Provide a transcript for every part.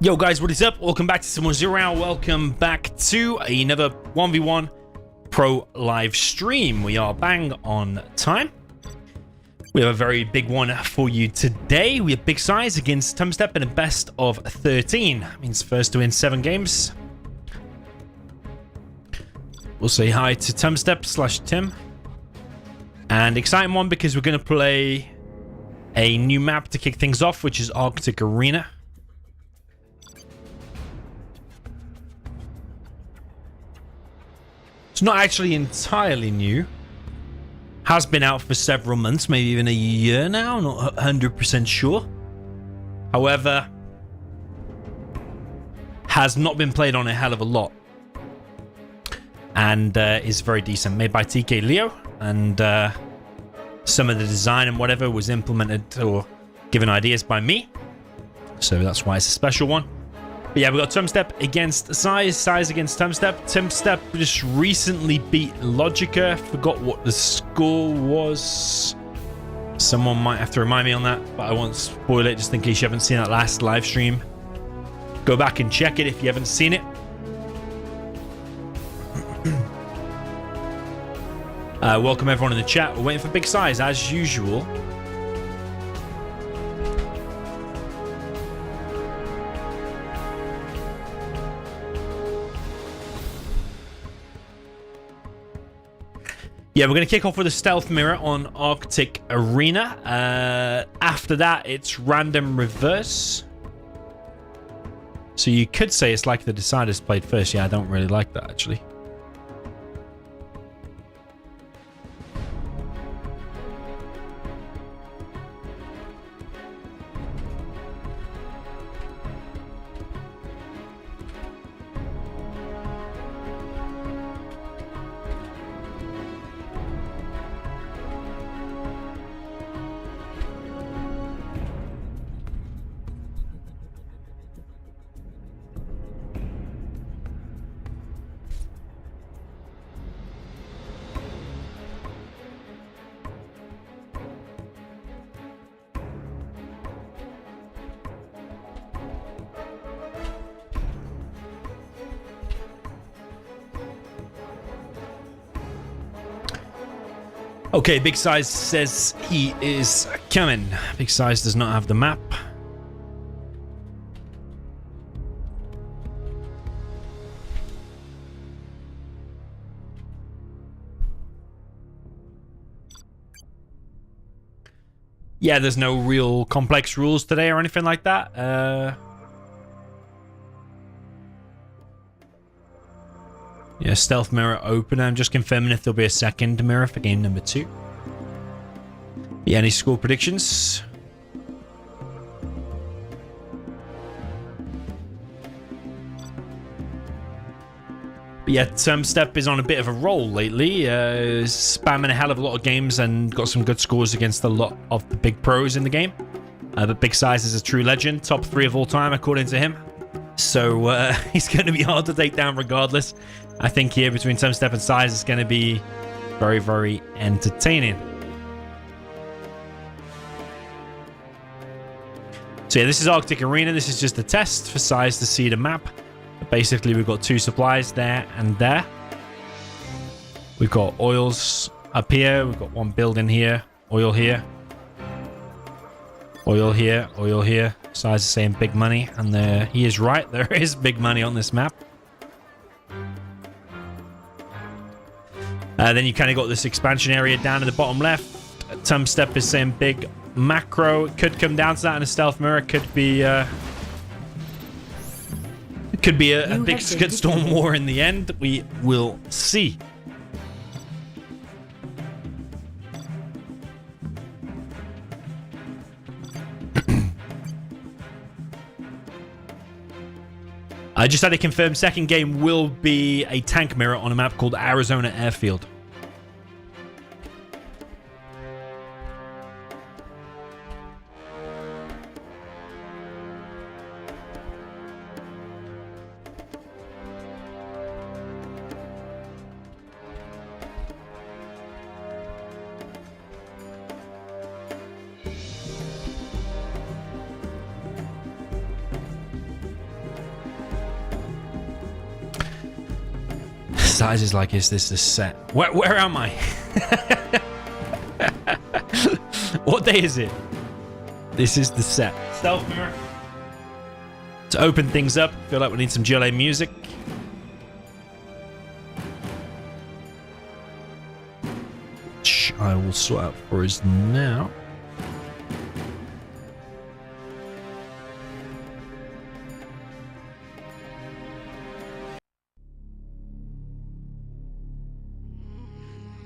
Yo guys, what is up? Welcome back to Someone Zero Hour. Welcome back to another 1v1 pro live stream. We are bang on time. We have a very big one for you today. We have Big SiZe against Tumstep in a best of 13. That means first to win 7 games. We'll say hi to Tumstep/Tim. And exciting one because we're going to play a new map to kick things off, which is Arctic Arena. It's not actually entirely new. Has been out for several months, maybe even a year now, not 100% sure. However, has not been played on a hell of a lot. And is very decent. Made by TK Leo. And some of the design and whatever was implemented or given ideas by me. So that's why it's a special one. But yeah, we got Tumstep against SiZe, SiZe against Tumstep. Tumstep just recently beat Logica. Forgot what the score was. Someone might have to remind me on that, but I won't spoil it just in case you haven't seen that last live stream. Go back and check it if you haven't seen it. Welcome everyone in the chat. We're waiting for Big SiZe as usual. Yeah, we're going to kick off with a stealth mirror on Arctic Arena. After that, it's random reverse. So you could say it's like the Deciders played first. Yeah, I don't really like that, actually. Okay, Big SiZe says he is coming. Big SiZe does not have the map. Yeah, there's no real complex rules today or anything like that. Yeah, stealth mirror open. I'm just confirming if there'll be a second mirror for game number 2. Yeah, any score predictions? But yeah, Tumstep is on a bit of a roll lately. Spamming a hell of a lot of games and got some good scores against a lot of the big pros in the game. But Big SiZe is a true legend. Top 3 of all time, according to him. So he's going to be hard to take down regardless. I think here between Tumstep and SiZe is going to be very, very entertaining. So yeah, this is Arctic Arena. This is just a test for SiZe to see the map. Basically, we've got 2 supplies there and there. We've got oils up here. We've got 1 building here. Oil here. Oil here. Oil here. SiZe is saying big money. And he is right. There is big money on this map. Then you kind of got this expansion area down in the bottom left. Tumstep is saying big macro. It could come down to that in a stealth mirror. It could be a big Skudstorm war in the end. We will see. I just had to confirm second game will be a tank mirror on a map called Arizona Airfield. SiZe is like, is this the set? Where am I? What day is it? This is the set. Stealth mirror. To open things up, feel like we need some GLA music. Which I will sort out for us now.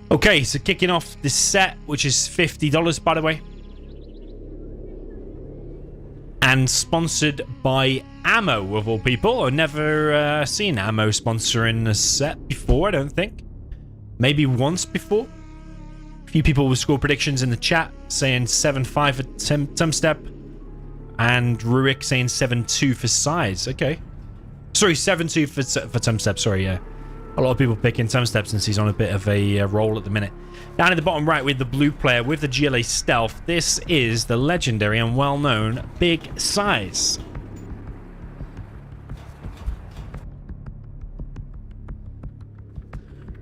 Okay, so kicking off this set, which is $50, by the way. And sponsored by Ammo, of all people. I've never seen Ammo sponsoring a set before, I don't think. Maybe once before. A few people with score predictions in the chat saying 7-5 for Tumstep. And Rurik saying 7-2 for SiZe. Okay. Sorry, 7-2 for Tumstep. Sorry, yeah. A lot of people picking Tumstep since he's on a bit of a roll at the minute. Down in the bottom right with the blue player with the GLA Stealth, this is the legendary and well-known Big SiZe.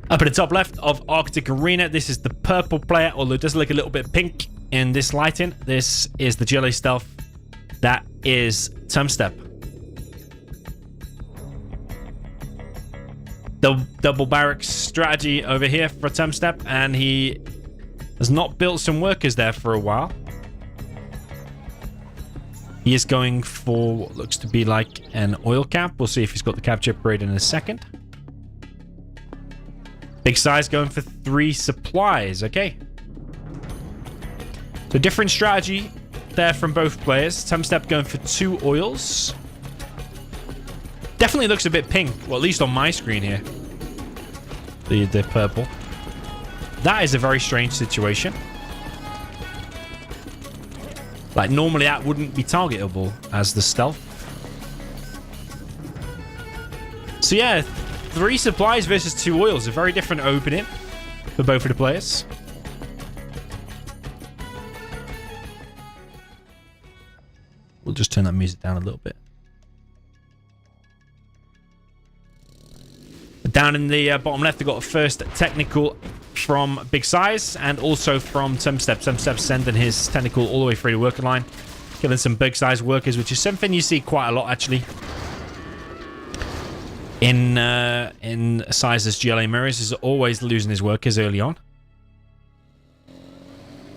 Up at the top left of Arctic Arena, this is the purple player, although it does look a little bit pink in this lighting. This is the GLA Stealth. That is Tumstep. Double barracks strategy over here for Tumstep, and he has not built some workers there for a while. He is going for what looks to be like an oil cap. We'll see if he's got the capture upgrade in a second. Big SiZe going for 3 supplies. Okay. So different strategy there from both players. Tumstep going for 2 oils. Definitely looks a bit pink. Well, at least on my screen here. The purple. That is a very strange situation. Like, normally that wouldn't be targetable as the stealth. So yeah, 3 supplies versus 2 oils. A very different opening for both of the players. We'll just turn that music down a little bit. Down in the bottom left, we got a first technical from Big SiZe and also from Tumstep. Tumstep sending his technical all the way through the worker line, killing some Big SiZe workers, which is something you see quite a lot actually in SiZe's GLA mirrors. Is always losing his workers early on.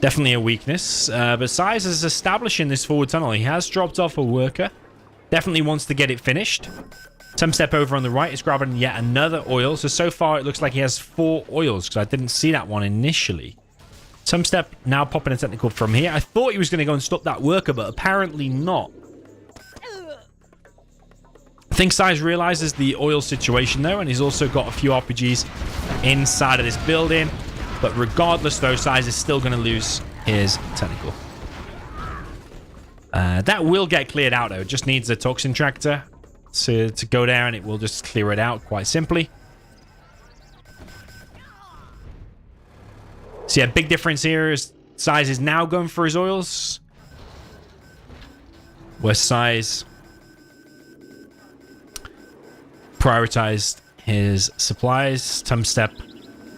Definitely a weakness, but SiZe is establishing this forward tunnel. He has dropped off a worker. Definitely wants to get it finished. Tumstep over on the right is grabbing yet another oil. So far it looks like he has 4 oils because I didn't see that one initially. Tumstep now popping a technical from here. I thought he was going to go and stop that worker, but apparently not. I think SiZe realizes the oil situation though, and he's also got a few RPGs inside of this building. But regardless though, SiZe is still going to lose his technical. That will get cleared out though. It just needs a toxin tractor to go there, and it will just clear it out quite simply. So yeah, big difference here is SiZe is now going for his oils, where SiZe prioritized his supplies. Tumstep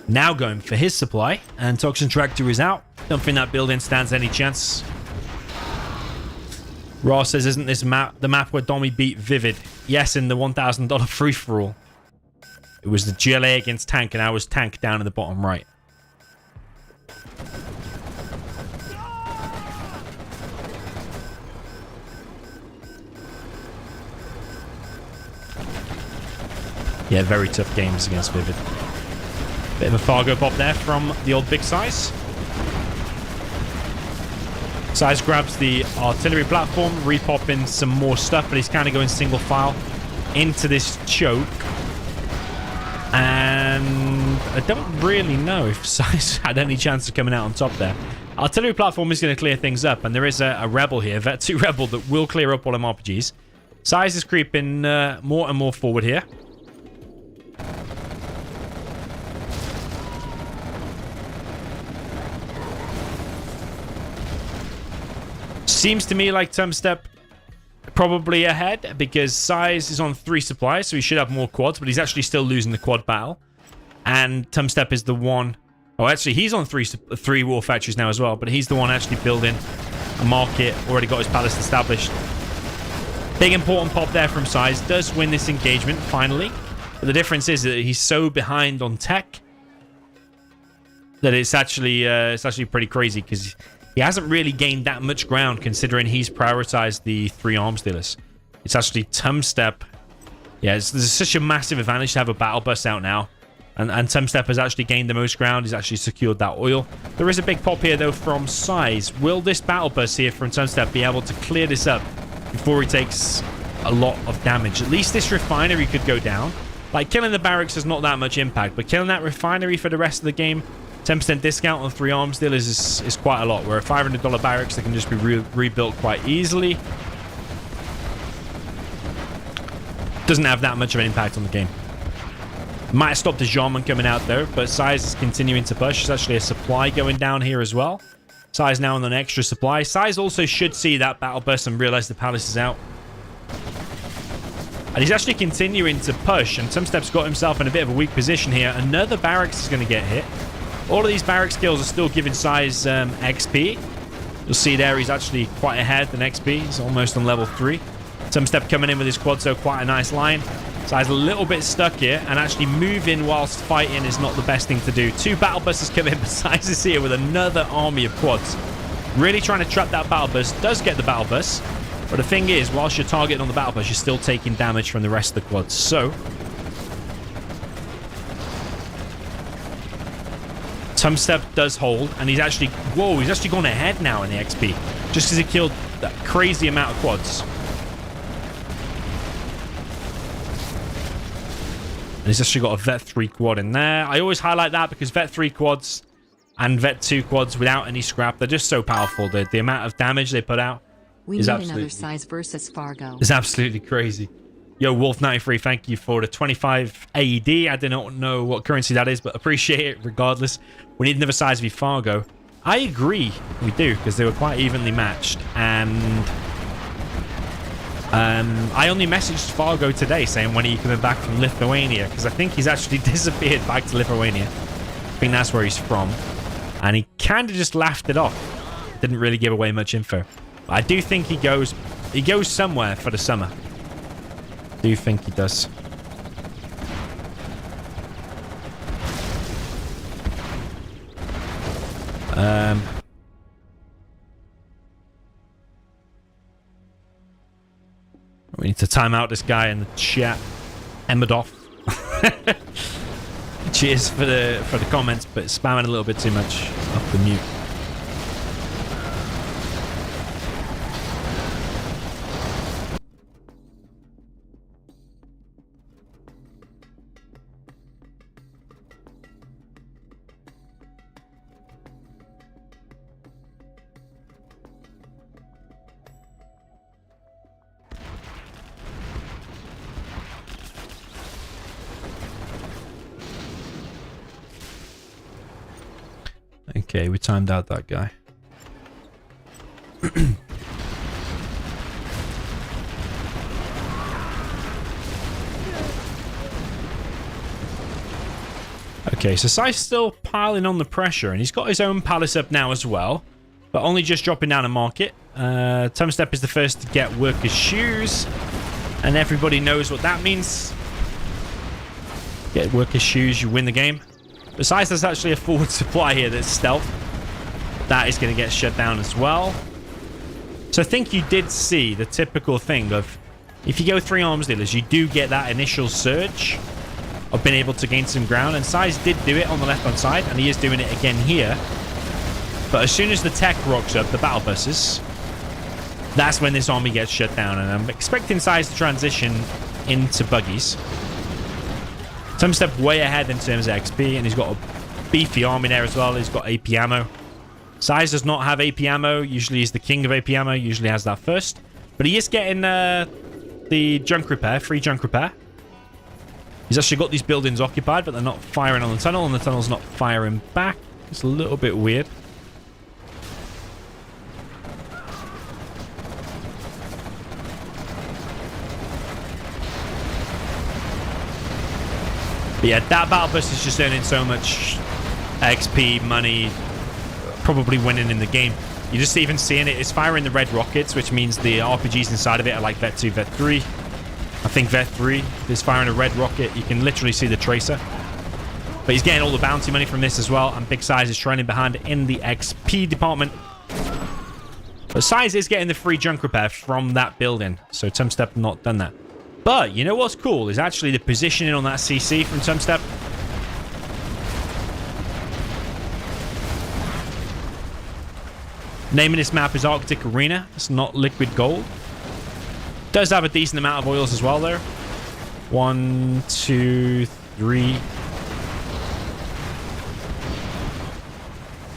now going for his supply, and toxin tractor is out. Don't think that building stands any chance. Ross says, isn't this map the map where Domi beat Vivid? Yes, in the $1,000 free-for-all. It was the GLA against Tank, and I was Tank down in the bottom right. Yeah, very tough games against Vivid. Bit of a Fargo pop there from the old Big SiZe. SiZe grabs the artillery platform, repopping some more stuff, but he's kind of going single file into this choke. And I don't really know if SiZe had any chance of coming out on top there. Artillery platform is going to clear things up, and there is a rebel here, Vet 2 rebel, that will clear up all them RPGs. SiZe is creeping more and more forward here. Seems to me like Tumstep probably ahead because SiZe is on 3 supplies, so he should have more quads, but he's actually still losing the quad battle. And Tumstep is the one... Oh, actually, he's on three war factories now as well, but he's the one actually building a market, already got his palace established. Big important pop there from SiZe. Does win this engagement, finally. But the difference is that he's so behind on tech that it's actually pretty crazy, because he hasn't really gained that much ground considering he's prioritized the 3 arms dealers. It's actually Tumstep. Yeah, there's such a massive advantage to have a battle bus out now. And Tumstep has actually gained the most ground. He's actually secured that oil. There is a big pop here, though, from SiZe. Will this battle bus here from Tumstep be able to clear this up before he takes a lot of damage? At least this refinery could go down. Like, killing the barracks has not that much impact, but killing that refinery for the rest of the game, 10% discount on 3 arms dealers is quite a lot. Where a $500 barracks that can just be rebuilt quite easily doesn't have that much of an impact on the game. Might have stopped the Jarman coming out, though, but SiZe is continuing to push. There's actually a supply going down here as well. SiZe now on an extra supply. SiZe also should see that battle bus and realize the palace is out. And he's actually continuing to push, and Tumstep's got himself in a bit of a weak position here. Another barracks is going to get hit. All of these barracks kills are still giving SiZe XP. You'll see there he's actually quite ahead than XP. He's almost on level 3. Tumstep coming in with his quad, so quite a nice line. SiZe a little bit stuck here, and actually moving whilst fighting is not the best thing to do. 2 battle buses come in, but SiZe is here with another army of quads. Really trying to trap that battle bus. Does get the battle bus, but the thing is, whilst you're targeting on the battle bus, you're still taking damage from the rest of the quads. So Tumstep does hold, and he's actually... Whoa, he's actually gone ahead now in the XP, just because he killed that crazy amount of quads. And he's actually got a Vet 3 quad in there. I always highlight that because Vet 3 quads and Vet 2 quads without any scrap, they're just so powerful. The amount of damage they put out is absolutely... another SiZe versus Fargo. It's absolutely crazy. Yo, Wolf93, thank you for the 25 AED. I do not know what currency that is, but appreciate it regardless. We need another SiZe v Fargo. I agree we do, because they were quite evenly matched. And I only messaged Fargo today saying when are you coming back from Lithuania, because I think he's actually disappeared back to Lithuania. I think that's where he's from. And he kind of just laughed it off. Didn't really give away much info. But I do think he goes somewhere for the summer. I do think he does. We need to time out this guy in the chat. Emmerdorf. Cheers for the comments, but spamming a little bit too much off the mute. Okay, we timed out that guy. Okay, so SiZe's still piling on the pressure, and he's got his own palace up now as well, but only just dropping down a market. Tumstep is the first to get workers' shoes, and everybody knows what that means. Get workers' shoes, you win the game. Besides, there's actually a forward supply here that's stealth. That is going to get shut down as well. So I think you did see the typical thing of, if you go 3 arms dealers, you do get that initial surge of being able to gain some ground. And SiZe did do it on the left-hand side, and he is doing it again here. But as soon as the tech rocks up, the battle buses, that's when this army gets shut down. And I'm expecting SiZe to transition into buggies. Tumstep way ahead in terms of XP, and he's got a beefy army there as well. He's got AP ammo. SiZe does not have AP ammo. Usually he's the king of AP ammo. Usually has that first. But he is getting the junk repair, free junk repair. He's actually got these buildings occupied, but they're not firing on the tunnel, and the tunnel's not firing back. It's a little bit weird. But yeah, that battle bus is just earning so much XP, money, probably winning in the game. You're just even seeing it. It's firing the red rockets, which means the RPGs inside of it are like Vet 2, Vet 3. I think Vet 3 is firing a red rocket. You can literally see the tracer. But he's getting all the bounty money from this as well. And Big SiZe is trailing behind in the XP department. But SiZe is getting the free junk repair from that building. So Tumstep not done that. But you know what's cool is actually the positioning on that CC from Tumstep. Name of this map is Arctic Arena. It's not Liquid Gold. Does have a decent amount of oils as well there. 1, 2, 3,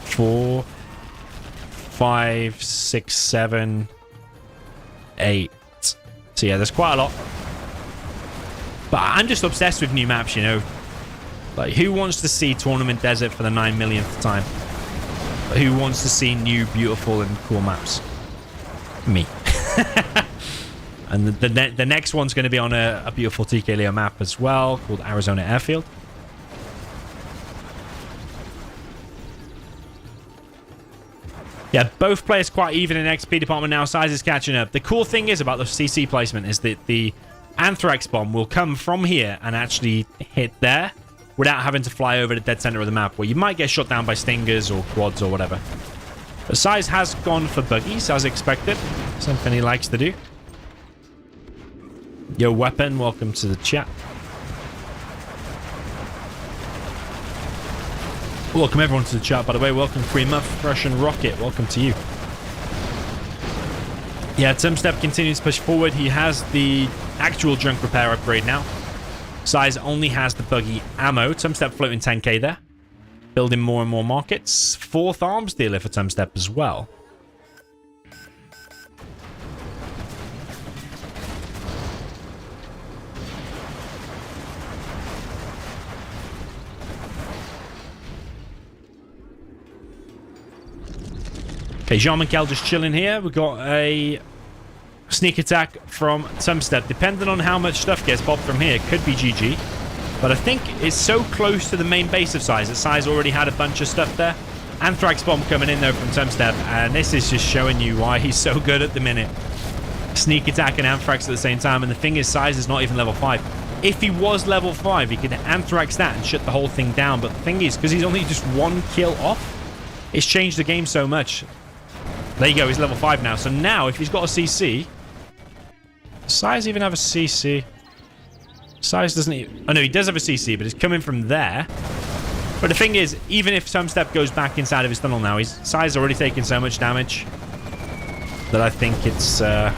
4, 5, 6, 7, 8. So yeah, there's quite a lot. But I'm just obsessed with new maps, you know. Like, who wants to see Tournament Desert for the 9 millionth time? Who wants to see new, beautiful, and cool maps? Me. And the next one's going to be on a beautiful TK Leo map as well, called Arizona Airfield. Yeah, both players quite even in XP department now. SiZe is catching up. The cool thing is about the CC placement is that the Anthrax bomb will come from here and actually hit there without having to fly over the dead center of the map, where you might get shot down by stingers or quads or whatever. But SiZe has gone for buggies, as expected. Something he likes to do. Yo, Weapon, welcome to the chat. Welcome everyone to the chat, by the way. Welcome Free Muff, Russian Rocket. Welcome to you. Yeah, Tumstep continues to push forward. He has the actual junk repair upgrade now. SiZe only has the buggy ammo. Tumstep floating 10k there. Building more and more markets. 4th arms dealer for Tumstep as well. Okay, Jean-Michel just chilling here. We've got a sneak attack from Tumstep. Depending on how much stuff gets popped from here, could be GG. But I think it's so close to the main base of SiZe that SiZe already had a bunch of stuff there. Anthrax bomb coming in though from Tumstep, and this is just showing you why he's so good at the minute. Sneak attack and Anthrax at the same time, and the thing is, SiZe is not even level 5. If he was level 5, he could Anthrax that and shut the whole thing down. But the thing is, because he's only just 1 kill off, it's changed the game so much. There you go, he's level 5 now. So now, if he's got a CC... Does SiZe even have a CC? SiZe doesn't even... Oh, no, he does have a CC, but it's coming from there. But the thing is, even if Tumstep goes back inside of his tunnel now, SiZe's already taken so much damage that I think it's... I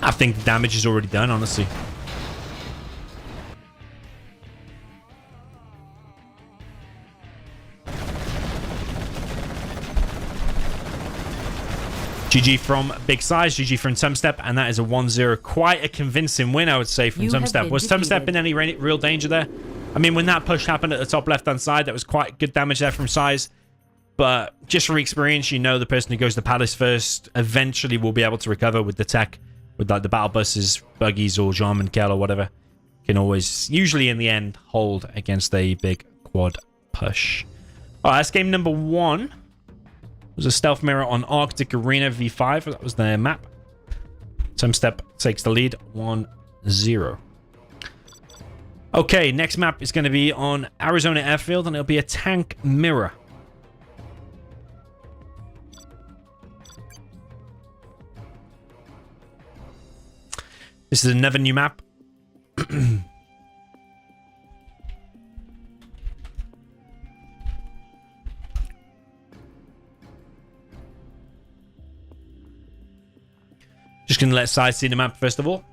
think the damage is already done, honestly. GG from Big SiZe, GG from Tumstep, and that is a 1-0. Quite a convincing win, I would say, from Tumstep. Was Tumstep in any real danger there? I mean, when that push happened at the top left-hand side, that was quite good damage there from SiZe. But just from experience, you know the person who goes to Palace first eventually will be able to recover with the tech, with like the battle buses, buggies, or Jean-Michel or whatever. Can always, usually in the end, hold against a big quad push. All right, that's game number 1. Was a stealth mirror on Arctic Arena V5. That was the map. Tumstep takes the lead, 1-0. Okay, next map is going to be on Arizona Airfield, and it'll be a tank mirror. This is another new map. Just going to let SiZe see the map first of all.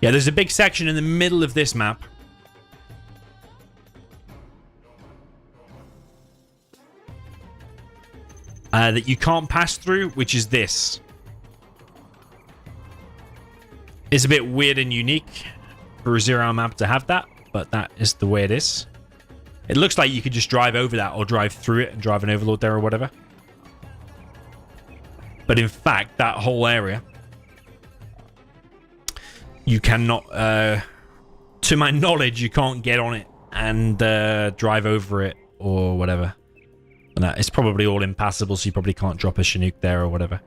Yeah, there's a big section in the middle of this map. that you can't pass through, which is this. It's a bit weird and unique for a 0-hour map to have that, but that is the way it is. It looks like you could just drive over that or drive through it and drive an overlord there or whatever. But in fact, that whole area, you cannot, to my knowledge, you can't get on it and drive over it or whatever. And that it's probably all impassable, so you probably can't drop a Chinook there or whatever.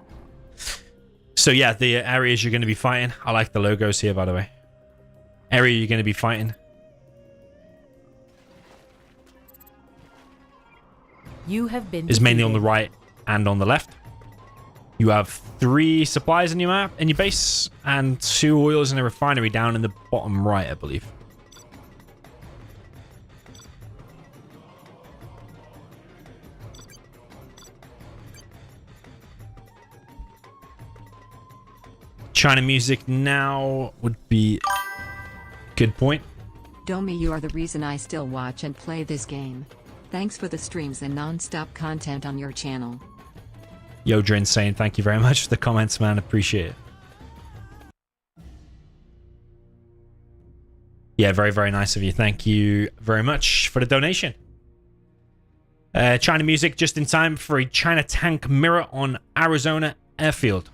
So yeah, the areas you're going to be fighting. I like the logos here, by the way. Area you're going to be fighting. You have been is mainly on the right and on the left. You have 3 supplies in your map, in your base, and 2 oils in a refinery down in the bottom right, I believe. China music now would be good point. Domi, you are the reason I still watch and play this game. Thanks for the streams and non-stop content on your channel. Yo, Drin saying thank you very much for the comments, man. Appreciate it. Yeah, very, very nice of you. Thank you very much for the donation. China music just in time for a China tank mirror on Arizona airfield.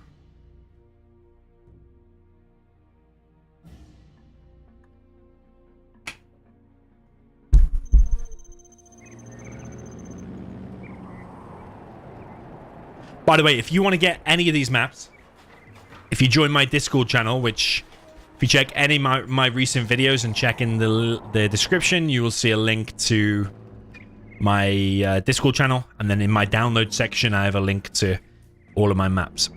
By the way, if you want to get any of these maps, if you join my Discord channel, which if you check any of my recent videos and check in the description, you will see a link to my Discord channel. And then in my download section, I have a link to all of my maps.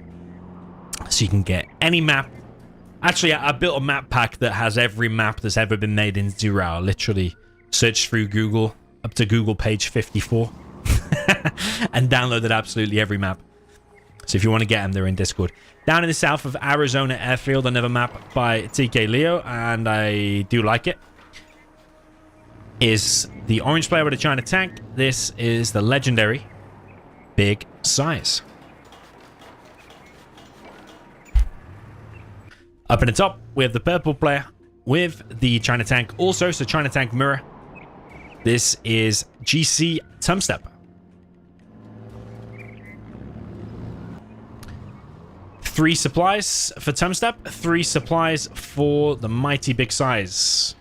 So you can get any map. Actually, I built a map pack that has every map that's ever been made in 0-hour. Literally search through Google up to Google page 54 and downloaded absolutely every map. So if you want to get them, they're in Discord. Down in the south of Arizona Airfield, another map by TK Leo, and I do like it, is the orange player with a China tank. This is the legendary Big SiZe. Up in the top, we have the purple player with the China tank also, so China tank mirror. This is GC Tumstep. 3 supplies for Tumstep, 3 supplies for the mighty Big SiZe.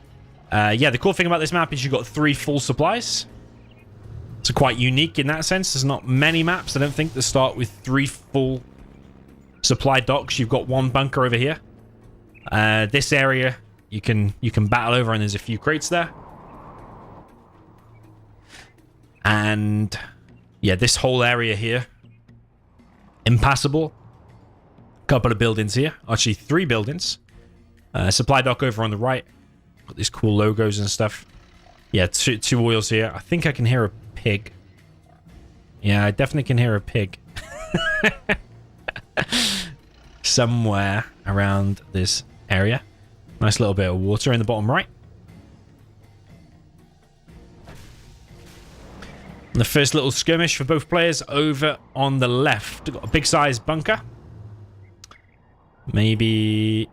Yeah, the cool thing about this map is you've got 3 full supplies. So quite unique in that sense. There's not many maps, I don't think, that start with 3 full supply docks. You've got 1 bunker over here. This area you can battle over, and there's a few crates there. And yeah, this whole area here, impassable. Couple of buildings here, actually 3 buildings. Supply dock over on the right. Got these cool logos and stuff. Yeah, two oils here. I think I can hear a pig. Yeah, I definitely can hear a pig. Somewhere around this area. Nice little bit of water in the bottom right. And the first little skirmish for both players over on the left. We've got a Big SiZe bunker. Maybe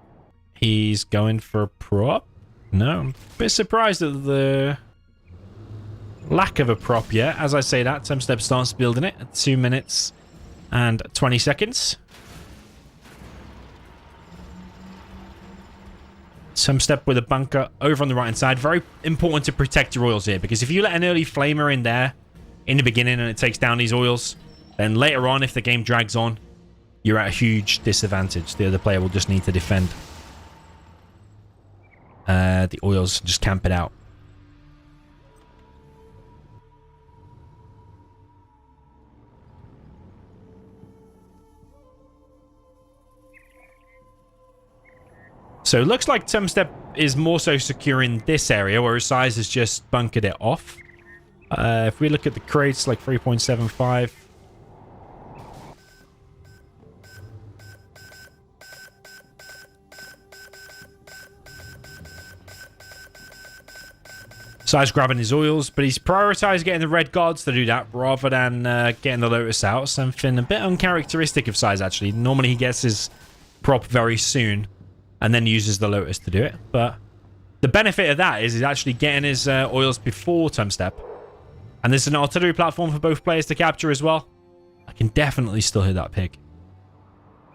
he's going for a prop? No, I'm a bit surprised at the lack of a prop yet. As I say that, Tumstep starts building it at 2 minutes and 20 seconds. Tumstep with a bunker over on the right hand side. Very important to protect your oils here, because if you let an early flamer in there in the beginning and it takes down these oils, then later on, if the game drags on, you're at a huge disadvantage. The other player will just need to defend the oils, just camp it out. So it looks like Tumstep is more so securing this area, whereas SiZe has just bunkered it off. If we look at the crates, like 3.75. SiZe grabbing his oils, but he's prioritized getting the red guards to do that rather than getting the Lotus out. Something a bit uncharacteristic of SiZe, actually. Normally he gets his prop very soon and then uses the Lotus to do it. But the benefit of that is he's actually getting his oils before Tumstep. And there's an artillery platform for both players to capture as well. I can definitely still hear that pig.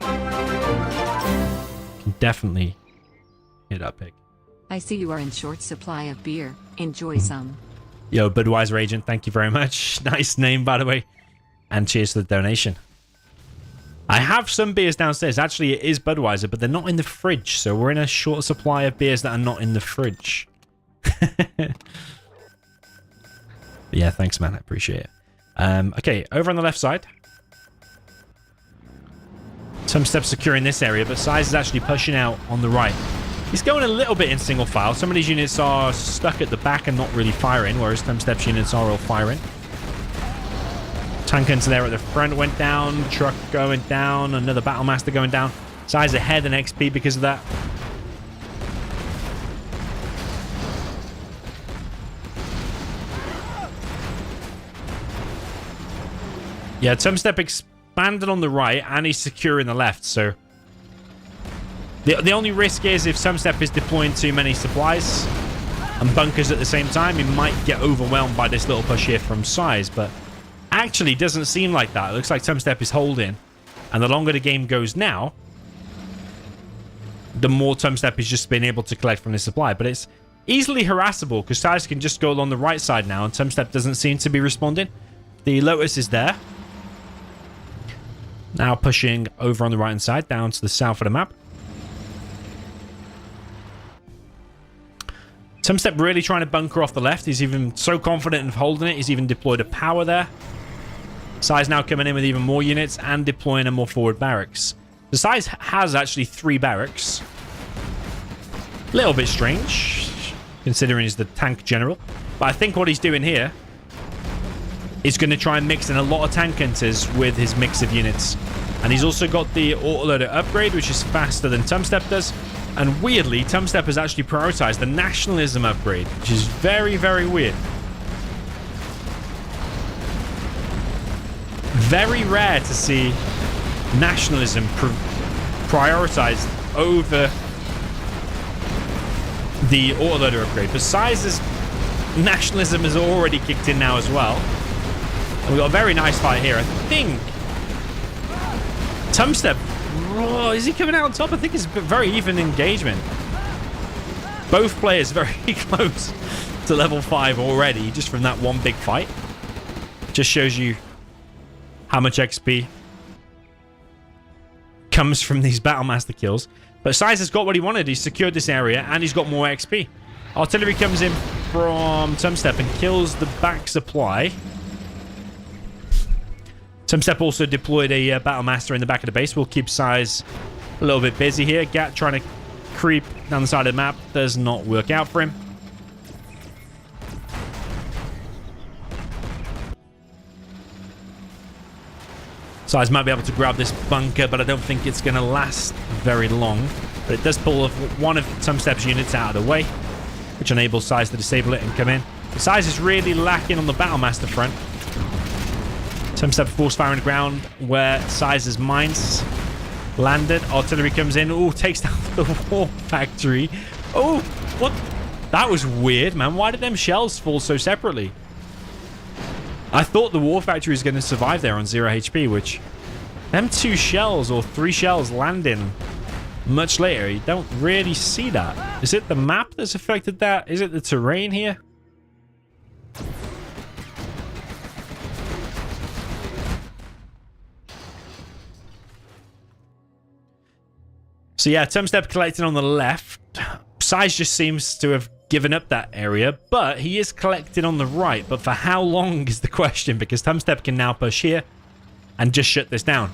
Can definitely hear that pig. I see you are in short supply of beer. Enjoy some. Yo, Budweiser agent, thank you very much. Nice name, by the way. And cheers to the donation. I have some beers downstairs. Actually, it is Budweiser, but they're not in the fridge. So we're in a short supply of beers that are not in the fridge. Yeah, thanks, man. I appreciate it. Okay, over on the left side. Tumstep securing this area, but SiZe is actually pushing out on the right. He's going a little bit in single file. Some of these units are stuck at the back and not really firing, whereas Tumstep's units are all firing. Tank hunter there at the front went down. Truck going down. Another Battlemaster going down. SiZe ahead in XP because of that. Yeah, Tumstep expanded on the right and he's securing the left, so... The only risk is if Tumstep is deploying too many supplies and bunkers at the same time, he might get overwhelmed by this little push here from SiZe, but actually doesn't seem like that. It looks like Tumstep is holding, and the longer the game goes now, the more Tumstep is just being able to collect from this supply, but it's easily harassable because SiZe can just go along the right side now and Tumstep doesn't seem to be responding. The Lotus is there. Now pushing over on the right hand side down to the south of the map. Tumstep really trying to bunker off the left. He's even so confident of holding it. He's even deployed a power there. SiZe now coming in with even more units and deploying a more forward barracks. The SiZe has actually 3 barracks. A little bit strange, considering he's the tank general. But I think what he's doing here is going to try and mix in a lot of tank hunters with his mix of units. And he's also got the autoloader upgrade, which is faster than Tumstep does. And weirdly, Tumstep has actually prioritized the nationalism upgrade, which is very, very weird. Very rare to see nationalism prioritized over the autoloader upgrade. But SiZe's nationalism has already kicked in now as well. And we've got a very nice fight here. I think Tumstep, oh, is he coming out on top? I think it's a very even engagement. Both players very close to level 5 already, just from that one big fight. Just shows you how much XP comes from these Battlemaster kills. But SiZe has got what he wanted. He's secured this area, and he's got more XP. Artillery comes in from Tumstep and kills the back supply. Tumstep also deployed a Battlemaster in the back of the base. We'll keep SiZe a little bit busy here. Gat trying to creep down the side of the map. Does not work out for him. SiZe might be able to grab this bunker, but I don't think it's going to last very long. But it does pull one of Tumstep's units out of the way, which enables SiZe to disable it and come in. But SiZe is really lacking on the Battlemaster front. Tumstep force fire on the ground where SiZe's mines landed. Artillery comes in. Oh, takes down the war factory. Oh, what? That was weird, man. Why did them shells fall so separately? I thought the war factory was going to survive there on 0 HP, which them 2 shells or 3 shells landing much later, you don't really see that. Is it the map that's affected that? Is it the terrain here? So yeah, Tumstep collecting on the left. SiZe just seems to have given up that area, but he is collecting on the right. But for how long is the question, because Tumstep can now push here and just shut this down.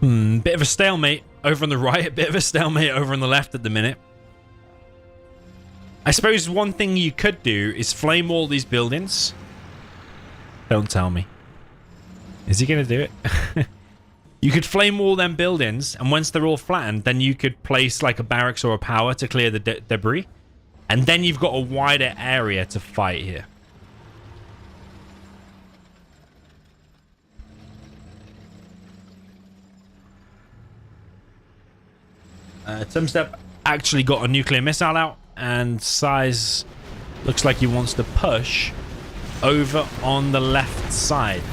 Bit of a stalemate over on the right, a bit of a stalemate over on the left at the minute. I suppose one thing you could do is flame wall these buildings. Don't tell me. Is he going to do it? You could flame wall them buildings, and once they're all flattened, then you could place like a barracks or a power to clear the debris. And then you've got a wider area to fight here. Tumstep actually got a nuclear missile out, and SiZe looks like he wants to push over on the left side.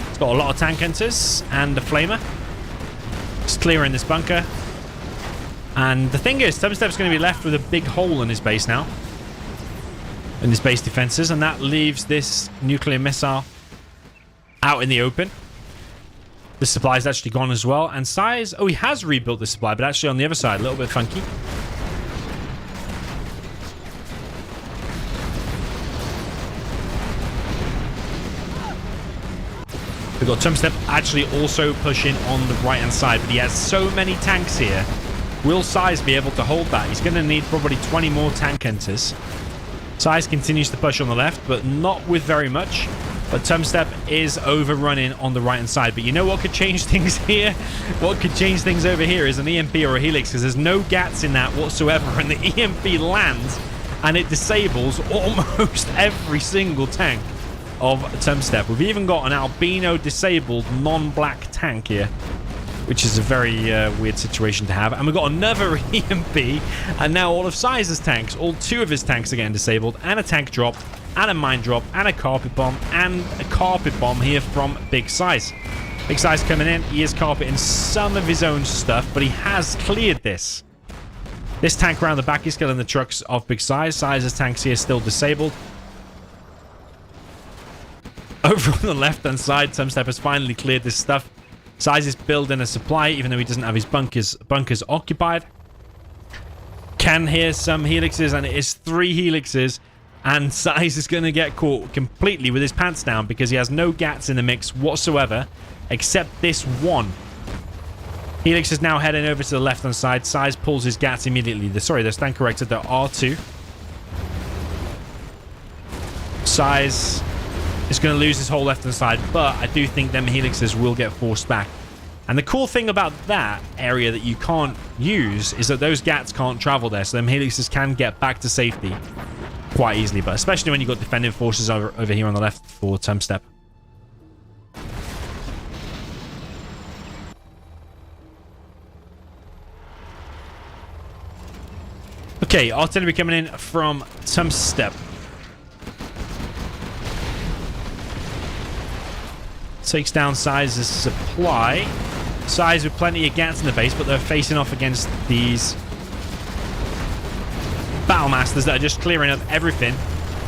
It's got a lot of tank hunters and a flamer. It's clearing this bunker. And the thing is, Tumstep's going to be left with a big hole in his base now. In his base defenses, and that leaves this nuclear missile out in the open. The supply's actually gone as well. And SiZe, oh, he has rebuilt the supply, but actually on the other side, a little bit funky. We've got Tumstep actually also pushing on the right-hand side, but he has so many tanks here. Will SiZe be able to hold that? He's going to need probably 20 more tank hunters. SiZe continues to push on the left, but not with very much. But Tumstep is overrunning on the right-hand side. But you know what could change things here? What could change things over here is an EMP or a Helix, because there's no gats in that whatsoever. And the EMP lands, and it disables almost every single tank of Tumstep. We've even got an albino disabled non-black tank here, which is a very weird situation to have. And we've got another EMP, and now all of SiZe's tanks, all 2 of his tanks are getting disabled, and a tank drop, and a mine drop, and a carpet bomb, and a carpet bomb here from Big SiZe. Big SiZe coming in. He is carpeting some of his own stuff, but he has cleared this. This tank around the back is killing the trucks of Big SiZe. SiZe's tanks here still disabled. Over on the left-hand side, Tumstep has finally cleared this stuff. SiZe is building a supply, even though he doesn't have his bunkers occupied. Can hear some helixes, and it is 3 helixes. And SiZe is going to get caught completely with his pants down because he has no gats in the mix whatsoever, except this one. Helix is now heading over to the left-hand side. SiZe pulls his gats immediately. They're stand corrected. There are 2. SiZe is going to lose his whole left-hand side, but I do think them helixes will get forced back. And the cool thing about that area that you can't use is that those gats can't travel there, so them helixes can get back to safety quite easily, but especially when you've got defending forces over here on the left for Tumstep. Okay, artillery coming in from Tumstep. Takes down SiZe's supply. SiZe with plenty of gats in the base, but they're facing off against these Battle Masters that are just clearing up everything.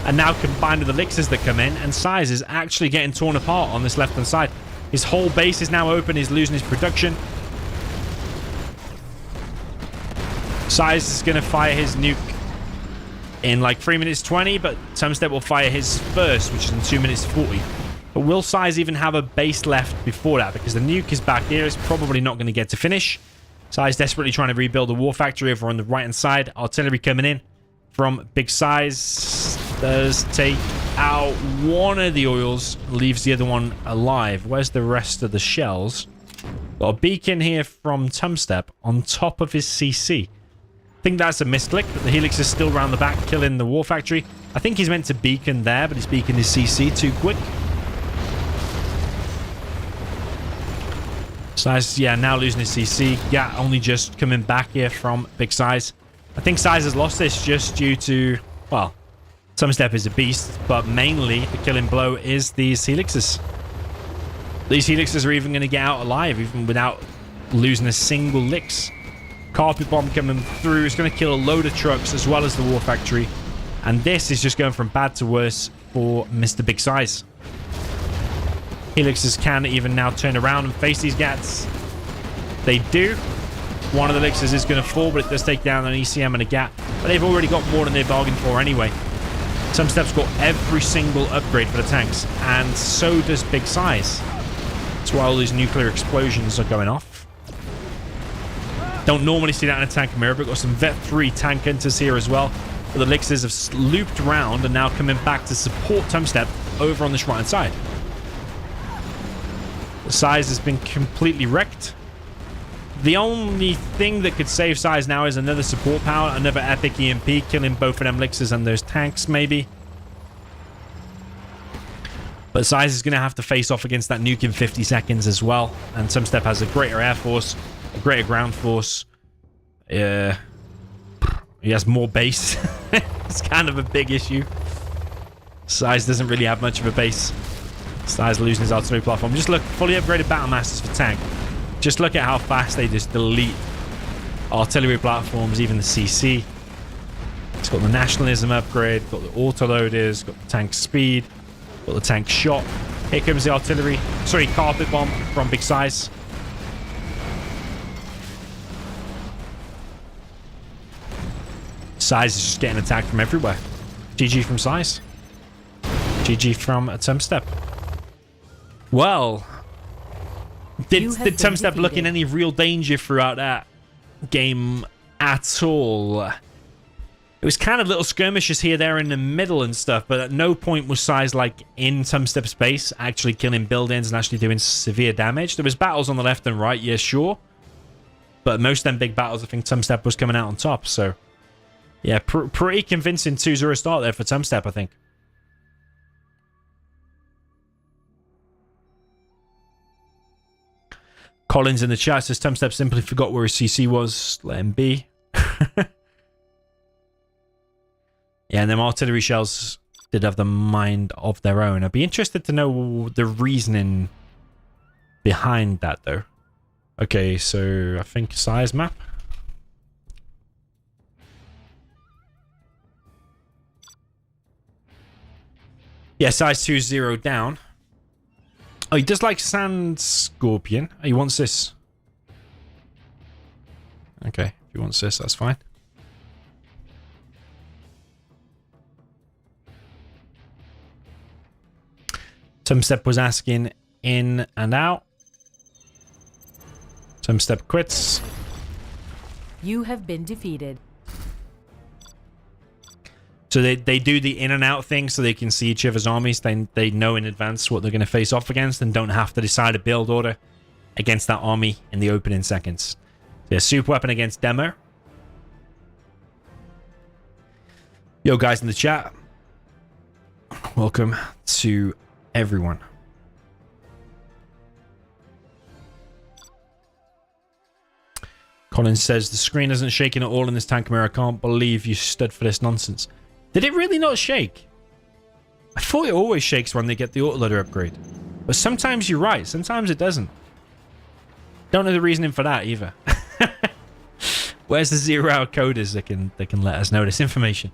And now combined with the elixirs that come in, and SiZe is actually getting torn apart on this left-hand side. His whole base is now open. He's losing his production. SiZe is going to fire his nuke in like 3 minutes 20, but Tumstep will fire his first, which is in 2 minutes 40. But will SiZe even have a base left before that? Because the nuke is back here. It's probably not going to get to finish. SiZe desperately trying to rebuild the war factory over on the right-hand side. Artillery coming in from Big SiZe. Does take out one of the oils. Leaves the other one alive. Where's the rest of the shells? Got a beacon here from Tumstep on top of his CC. I think that's a misclick, but the Helix is still around the back killing the war factory. I think he's meant to beacon there, but he's beaconed his CC too quick. SiZe, yeah, now losing his CC. Yeah, only just coming back here from Big SiZe. I think SiZe has lost this just due to, well, Tumstep is a beast, but mainly the killing blow is these helixes. These helixes are even going to get out alive, even without losing a single licks. Carpet bomb coming through is going to kill a load of trucks as well as the war factory. And this is just going from bad to worse for Mr. Big SiZe. Helixes can even now turn around and face these gats. They do. One of the elixirs is going to fall, but it does take down an ECM and a gat. But they've already got more than they bargained for anyway. Tumstep's got every single upgrade for the tanks, and so does Big SiZe. That's why all these nuclear explosions are going off. Don't normally see that in a tank mirror, but got some Vet 3 tank hunters here as well. But the Elixirs have looped around and now coming back to support Tumstep over on this right-hand side. The SiZe has been completely wrecked. The only thing that could save SiZe now is another support power, another epic EMP, killing both of them Elixirs and those tanks, maybe. But SiZe is going to have to face off against that nuke in 50 seconds as well. And Tumstep has a greater air force, a greater ground force. He has more base. It's kind of a big issue. SiZe doesn't really have much of a base. SiZe losing his artillery platform. Just look, fully upgraded battle masters for tank. Just look at how fast they just delete artillery platforms, even the CC. It's got the nationalism upgrade, got the autoloaders, got the tank speed, got the tank shot. Here comes the artillery. Sorry, carpet bomb from big SiZe. SiZe is just getting attacked from everywhere. GG from SiZe. GG from Tumstep. Well, did Tumstep look in any real danger throughout that game at all? It was kind of little skirmishes here, there in the middle and stuff, but at no point was SiZe like in Tumstep's base, actually killing buildings and actually doing severe damage. There was battles on the left and right, yeah, sure. But most of them big battles, I think Tumstep was coming out on top, so... yeah, pretty convincing 2-0 start there for Tumstep, I think. Collins in the chat says Tumstep simply forgot where his CC was. Let him be. Yeah, and them artillery shells did have the mind of their own. I'd be interested to know the reasoning behind that, though. Okay, so I think SiZe map. Yeah, SiZe 2-0 down. Oh, he does like Sand Scorpion. Oh, he wants this. Okay, if he wants this, that's fine. Tumstep was asking in and out. Tumstep quits. You have been defeated. So they do the in and out thing so they can see each other's armies. They know in advance what they're going to face off against and don't have to decide a build order against that army in the opening seconds. So yeah, super weapon against Demo. Yo, guys in the chat. Welcome to everyone. Collins says, the screen isn't shaking at all in this tank mirror. I can't believe you stood for this nonsense. Did it really not shake? I thought it always shakes when they get the autoloader upgrade. But sometimes you're right. Sometimes it doesn't. Don't know the reasoning for that either. Where's the 0-hour coders that can let us know this information?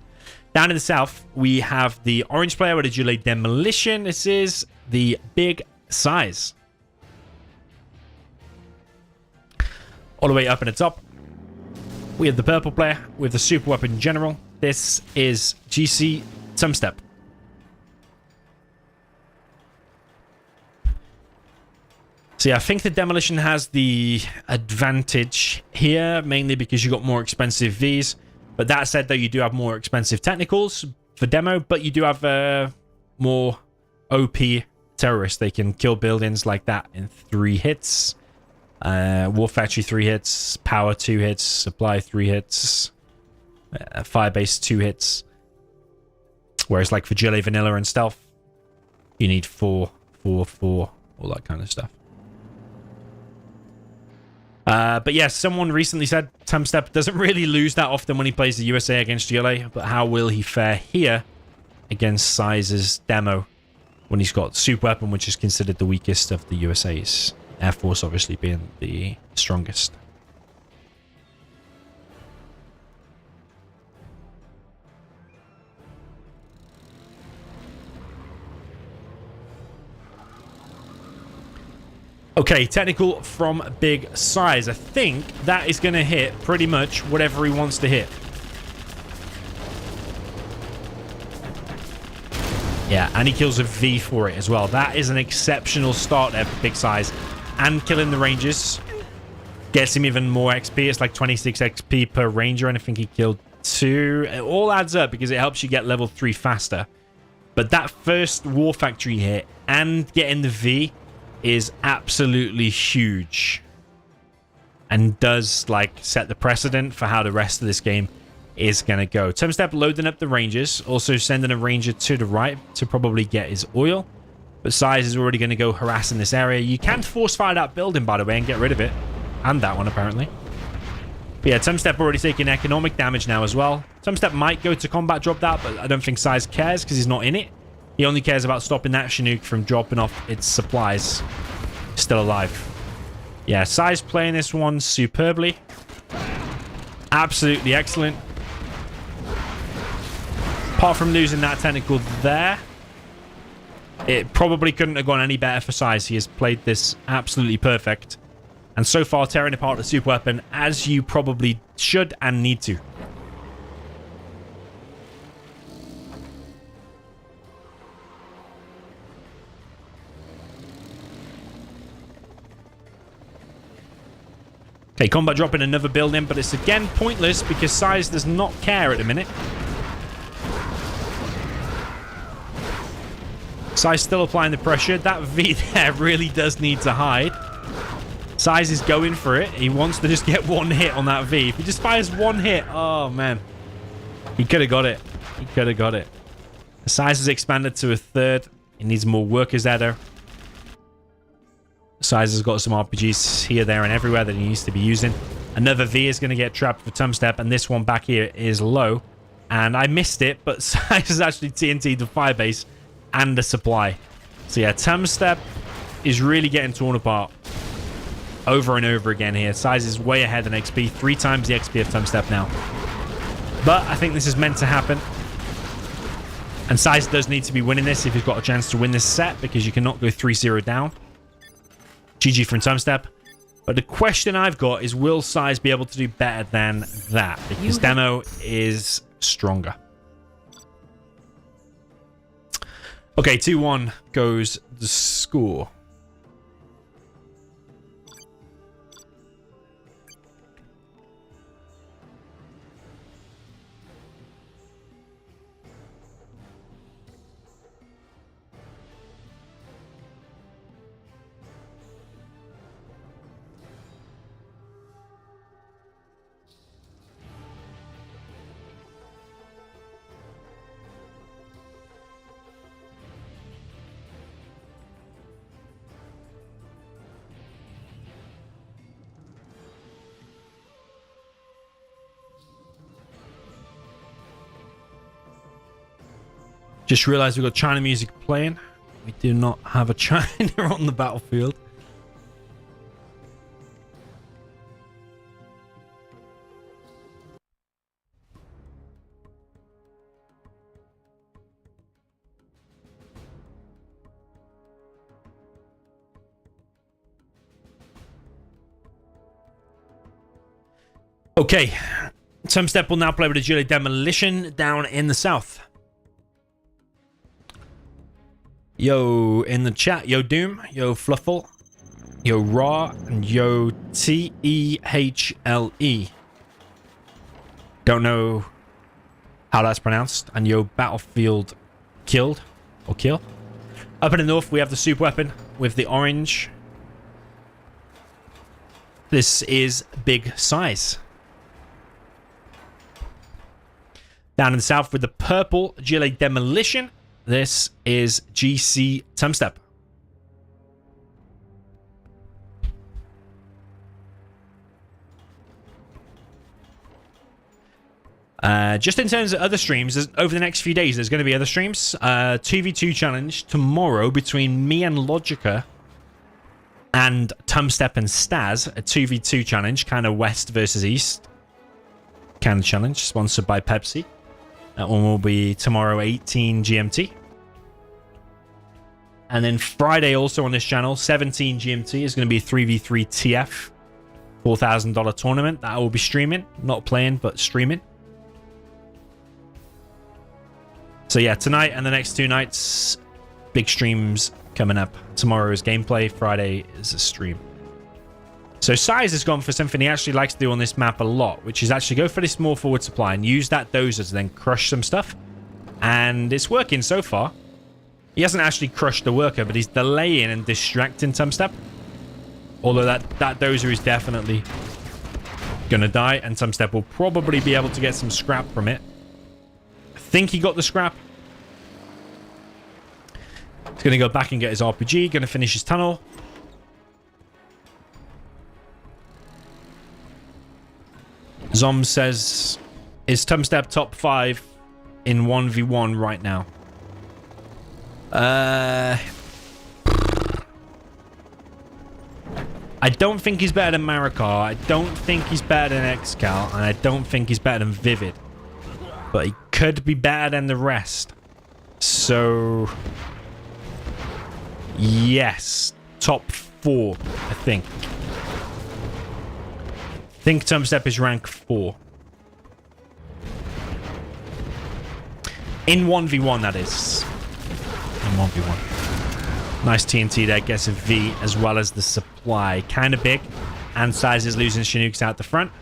Down in the south, we have the orange player with a Julie Demolition. This is the big SiZe. All the way up in the top, we have the purple player with the super weapon general. This is GC Tumstep. So yeah, I think the Demolition has the advantage here, mainly because you got more expensive Vs. But that said, though, you do have more expensive technicals for demo, but you do have more OP terrorists. They can kill buildings like that in 3 hits. War Factory 3 hits, Power 2 hits, Supply 3 hits, Firebase 2 hits. Whereas like for Jelly, Vanilla, and Stealth, you need 4, 4, 4, all that kind of stuff. But yeah, someone recently said Tumstep doesn't really lose that often when he plays the USA against GLA, but how will he fare here against SiZe's demo when he's got super weapon, which is considered the weakest of the USA's? Air Force obviously being the strongest. Okay, technical from big SiZe. I think that is going to hit pretty much whatever he wants to hit. Yeah, and he kills a V for it as well. That is an exceptional start there for big SiZe. And killing the Rangers. Gets him even more XP. It's like 26 XP per ranger, and I think he killed 2. It all adds up because it helps you get level 3 faster. But that first War Factory hit and getting the V is absolutely huge. And does, like, set the precedent for how the rest of this game is going to go. Tumstep loading up the rangers. Also sending a ranger to the right to probably get his oil. But SiZe is already going to go harassing this area. You can force fire that building, by the way, and get rid of it. And that one, apparently. But yeah, Tumstep already taking economic damage now as well. Tumstep might go to combat drop that, but I don't think SiZe cares because he's not in it. He only cares about stopping that Chinook from dropping off its supplies. Still alive. Yeah, SiZe playing this one superbly. Absolutely excellent. Apart from losing that technical there, it probably couldn't have gone any better for SiZe. He has played this absolutely perfect. And so far, tearing apart the super weapon as you probably should and need to. Okay, combat drop in another building, but it's again pointless because SiZe does not care at the minute. SiZe still applying the pressure. That V there really does need to hide. SiZe is going for it. He wants to just get one hit on that V. If he just fires one hit, oh man. He could have got it. He could have got it. The SiZe has expanded to a 3rd. He needs more workers there though. SiZe has got some RPGs here, there, and everywhere that he needs to be using. Another V is going to get trapped for Tumstep, and this one back here is low. And I missed it, but SiZe has actually TNT'd the firebase and the supply. So yeah, Tumstep is really getting torn apart over and over again here. SiZe is way ahead in XP, 3 times the XP of Tumstep now. But I think this is meant to happen. And SiZe does need to be winning this if he's got a chance to win this set, because you cannot go 3-0 down. GG from Tumstep. But the question I've got is, will SiZe be able to do better than that? Because Demo is stronger. Okay, 2-1 goes the score. Just realized we've got China music playing. We do not have a China on the battlefield. Okay. Tumstep will now play with Agility Demolition down in the south. Yo, in the chat, yo Doom, yo Fluffle, yo Raw, and yo Tehle. Don't know how that's pronounced. And yo Battlefield Killed, or Kill. Up in the north, we have the super weapon with the orange. This is Big SiZe. Down in the south with the purple Agility Demolition. This is GC Tumstep. Just in terms of other streams, over the next few days, there's going to be other streams. 2v2 challenge tomorrow between me and Logica and Tumstep and Staz. A 2v2 challenge, kind of west versus east kind of challenge, sponsored by Pepsi. That one will be tomorrow, 18 GMT. And then Friday, also on this channel, 17 GMT, is going to be a 3v3 TF $4,000 tournament that I will be streaming. Not playing, but streaming. So yeah, tonight and the next 2 nights, big streams coming up. Tomorrow is gameplay, Friday is a stream. So SiZe has gone for something he actually likes to do on this map a lot, which is actually go for this more forward supply and use that dozer to then crush some stuff. And it's working so far. He hasn't actually crushed the worker, but he's delaying and distracting Tumstep. Although that dozer is definitely going to die, and Tumstep will probably be able to get some scrap from it. I think he got the scrap. He's going to go back and get his RPG, going to finish his tunnel. Zom says, is Tumstep top 5 in 1v1 right now? I don't think he's better than Marikar. I don't think he's better than Excal. And I don't think he's better than Vivid. But he could be better than the rest. So... yes. Top 4, I think. I think Tumstep is rank 4. In 1v1, that is. In 1v1. Nice TNT there. Gets a V as well as the supply. Kind of big. And SiZe is losing Chinooks out the front.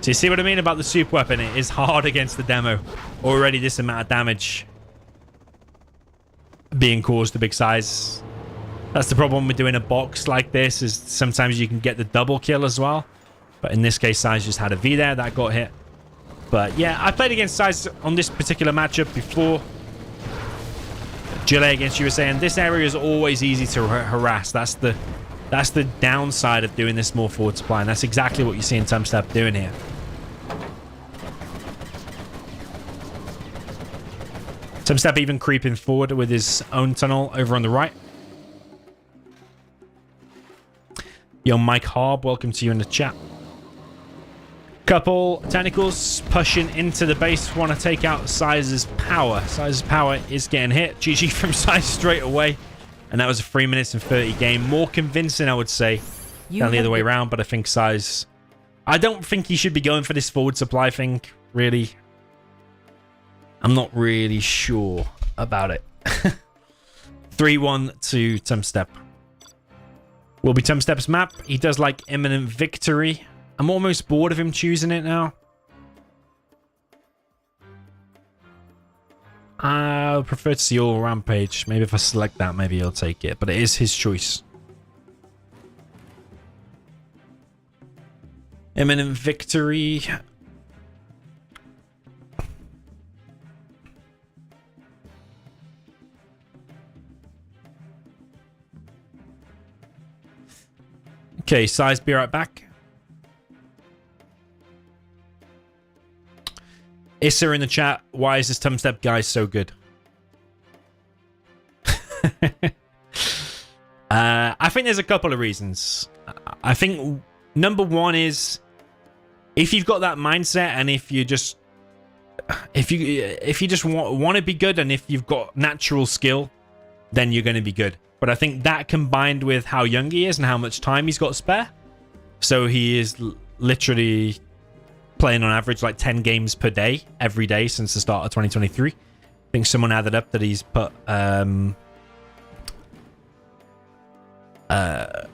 So you see what I mean about the super weapon? It is hard against the demo. Already this amount of damage being caused to big SiZe. That's the problem with doing a box like this, is sometimes you can get the double kill as well. But in this case, SiZe just had a V there. That got hit. But yeah, I played against SiZe on this particular matchup before. Gillet against USA, and this area is always easy to harass. That's the downside of doing this more forward supply, and that's exactly what you see in Tumstep doing here. Tumstep even creeping forward with his own tunnel over on the right. Yo, Mike Harb, welcome to you in the chat. Couple technicals pushing into the base, want to take out SiZe's power. SiZe's power is getting hit. GG from SiZe straight away. And that was a 3 minutes and 30 game. More convincing, I would say, than the other way around. But I think SiZe... I don't think he should be going for this forward supply thing, really. I'm not really sure about it. 3-1 to Tumstep. Will be Tumstep's map. He does like imminent victory. I'm almost bored of him choosing it now. I prefer to see all Rampage. Maybe if I select that, maybe he'll take it. But it is his choice. Imminent victory. Okay, SiZe, be right back. Issa in the chat, why is this Tumstep guy so good? I think there's a couple of reasons. I think number one is if you've got that mindset, and if you just want to be good, and if you've got natural skill, then you're going to be good. But I think that combined with how young he is and how much time he's got spare, so he is literally playing on average like 10 games per day, every day since the start of 2023. I think someone added up that he's put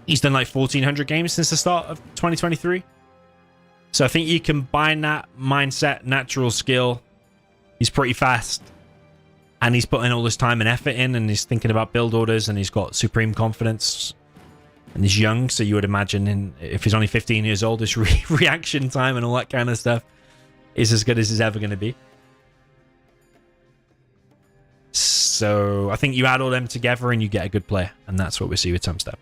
he's done like 1,400 games since the start of 2023. So I think you combine that mindset, natural skill. He's pretty fast, and he's putting all this time and effort in, and he's thinking about build orders, and he's got supreme confidence, and he's young. So you would imagine if he's only 15 years old, his reaction time and all that kind of stuff is as good as he's ever going to be. So I think you add all them together and you get a good player, and that's what we see with Tumstep.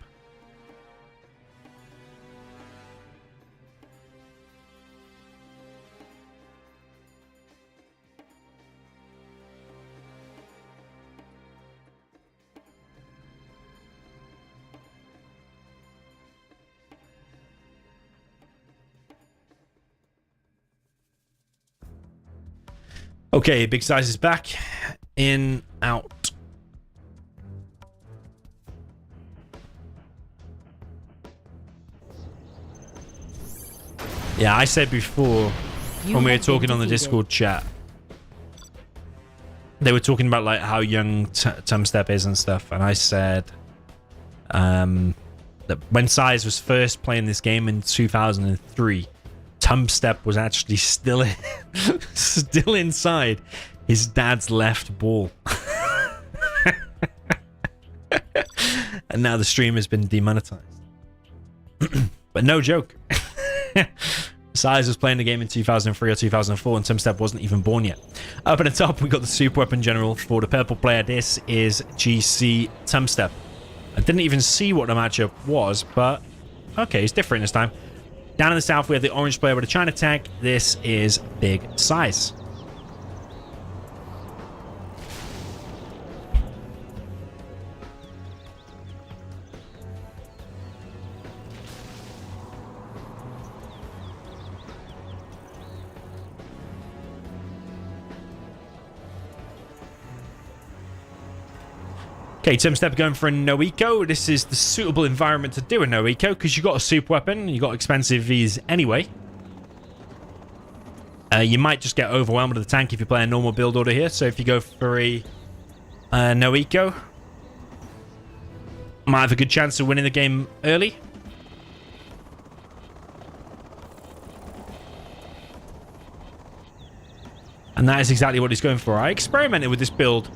Okay, big SiZe is back. In, out. Yeah, I said before, when we were talking on the Discord chat, they were talking about like how young Tumstep is and stuff, and I said that when SiZe was first playing this game in 2003, Tumstep was actually still still inside his dad's left ball. And now the stream has been demonetized. But no joke. SiZe was playing the game in 2003 or 2004 and Tumstep wasn't even born yet. Up at the top, we got the super weapon general for the purple player. This is GC Tumstep. I didn't even see what the matchup was, but okay, it's different this time. Down in the south, we have the orange player with a China tank. This is Big SiZe. Okay, Tumstep going for a no eco. This is the suitable environment to do a no eco because you got a super weapon, you got expensive Vs anyway. You might just get overwhelmed with the tank if you play a normal build order here. So if you go for a no eco, might have a good chance of winning the game early. And that is exactly what he's going for. I experimented with this build